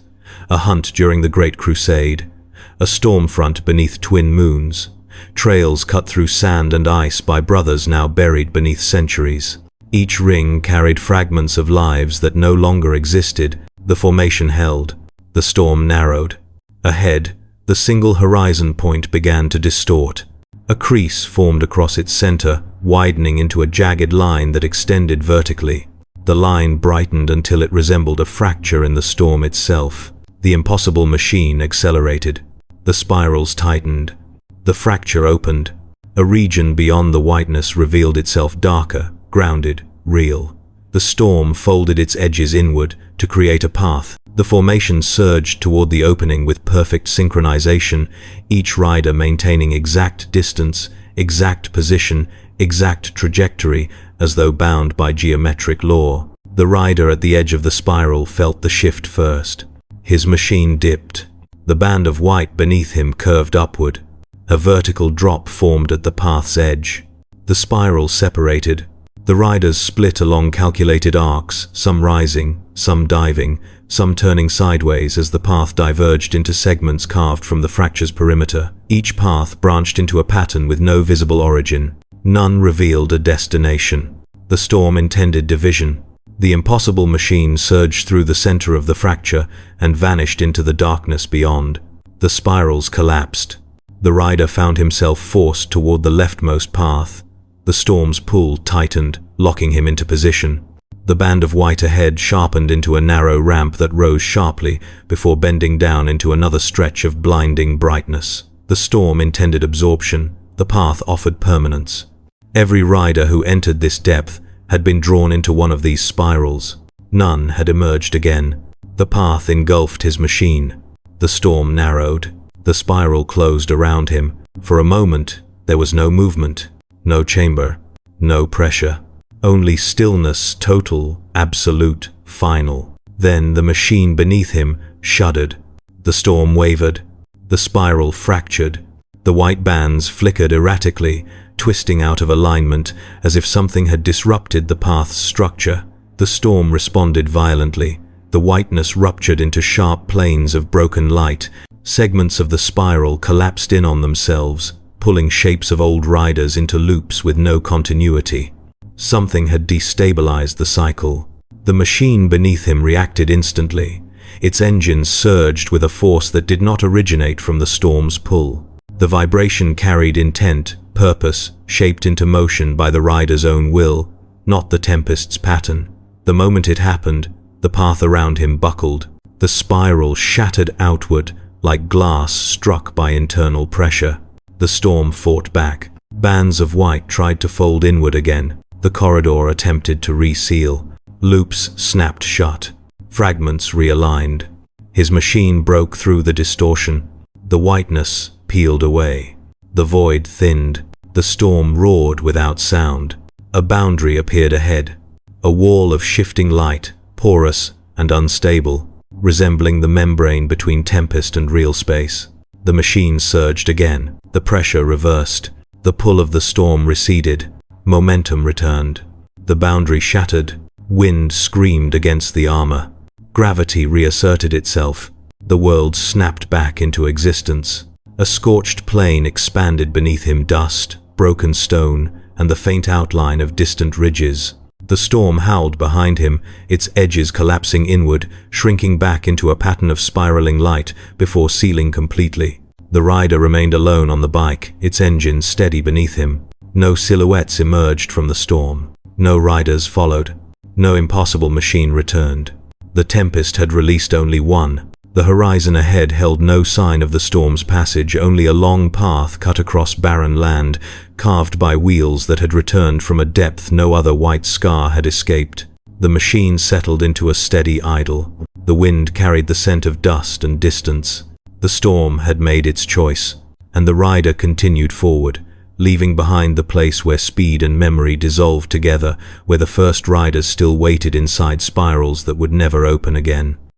a hunt during the Great Crusade, a storm front beneath twin moons, trails cut through sand and ice by brothers now buried beneath centuries. Each ring carried fragments of lives that no longer existed. The formation held. The storm narrowed. Ahead, the single horizon point began to distort. A crease formed across its center, widening into a jagged line that extended vertically. The line brightened until it resembled a fracture in the storm itself. The impossible machine accelerated. The spirals tightened. The fracture opened. A region beyond the whiteness revealed itself darker, grounded, real. The storm folded its edges inward to create a path. The formation surged toward the opening with perfect synchronization, each rider maintaining exact distance, exact position, exact trajectory, as though bound by geometric law. The rider at the edge of the spiral felt the shift first. His machine dipped. The band of white beneath him curved upward. A vertical drop formed at the path's edge. The spiral separated. The riders split along calculated arcs, some rising, some diving, some turning sideways as the path diverged into segments carved from the fracture's perimeter. Each path branched into a pattern with no visible origin. None revealed a destination. The storm intended division. The impossible machine surged through the center of the fracture and vanished into the darkness beyond. The spirals collapsed. The rider found himself forced toward the leftmost path. The storm's pull tightened, locking him into position. The band of white ahead sharpened into a narrow ramp that rose sharply before bending down into another stretch of blinding brightness. The storm intended absorption. The path offered permanence. Every rider who entered this depth had been drawn into one of these spirals. None had emerged again. The path engulfed his machine. The storm narrowed. The spiral closed around him. For a moment, there was no movement. No chamber, no pressure, only stillness, total, absolute, final. Then the machine beneath him shuddered. The storm wavered. The spiral fractured. The white bands flickered erratically, twisting out of alignment as if something had disrupted the path's structure. The storm responded violently. The whiteness ruptured into sharp planes of broken light. Segments of the spiral collapsed in on themselves. pulling shapes of old riders into loops with no continuity. Something had destabilized the cycle. The machine beneath him reacted instantly. Its engines surged with a force that did not originate from the storm's pull. The vibration carried intent, purpose, shaped into motion by the rider's own will, not the tempest's pattern. The moment it happened, the path around him buckled. The spiral shattered outward, like glass struck by internal pressure. The storm fought back. Bands of white tried to fold inward again. The corridor attempted to reseal. Loops snapped shut. Fragments realigned. His machine broke through the distortion. The whiteness peeled away. The void thinned. The storm roared without sound. A boundary appeared ahead. A wall of shifting light, porous and unstable, resembling the membrane between tempest and real space. The machine surged again. The pressure reversed. The pull of the storm receded. Momentum returned. The boundary shattered. Wind screamed against the armor. Gravity reasserted itself. The world snapped back into existence. A scorched plain expanded beneath him, dust, broken stone, and the faint outline of distant ridges. The storm howled behind him, its edges collapsing inward, shrinking back into a pattern of spiraling light before sealing completely. The rider remained alone on the bike, its engine steady beneath him. No silhouettes emerged from the storm. No riders followed. No impossible machine returned. The tempest had released only one. The horizon ahead held no sign of the storm's passage, only a long path cut across barren land, carved by wheels that had returned from a depth no other white scar had escaped. The machine settled into a steady idle. The wind carried the scent of dust and distance. The storm had made its choice, and the rider continued forward, leaving behind the place where speed and memory dissolved together, where the first riders still waited inside spirals that would never open again.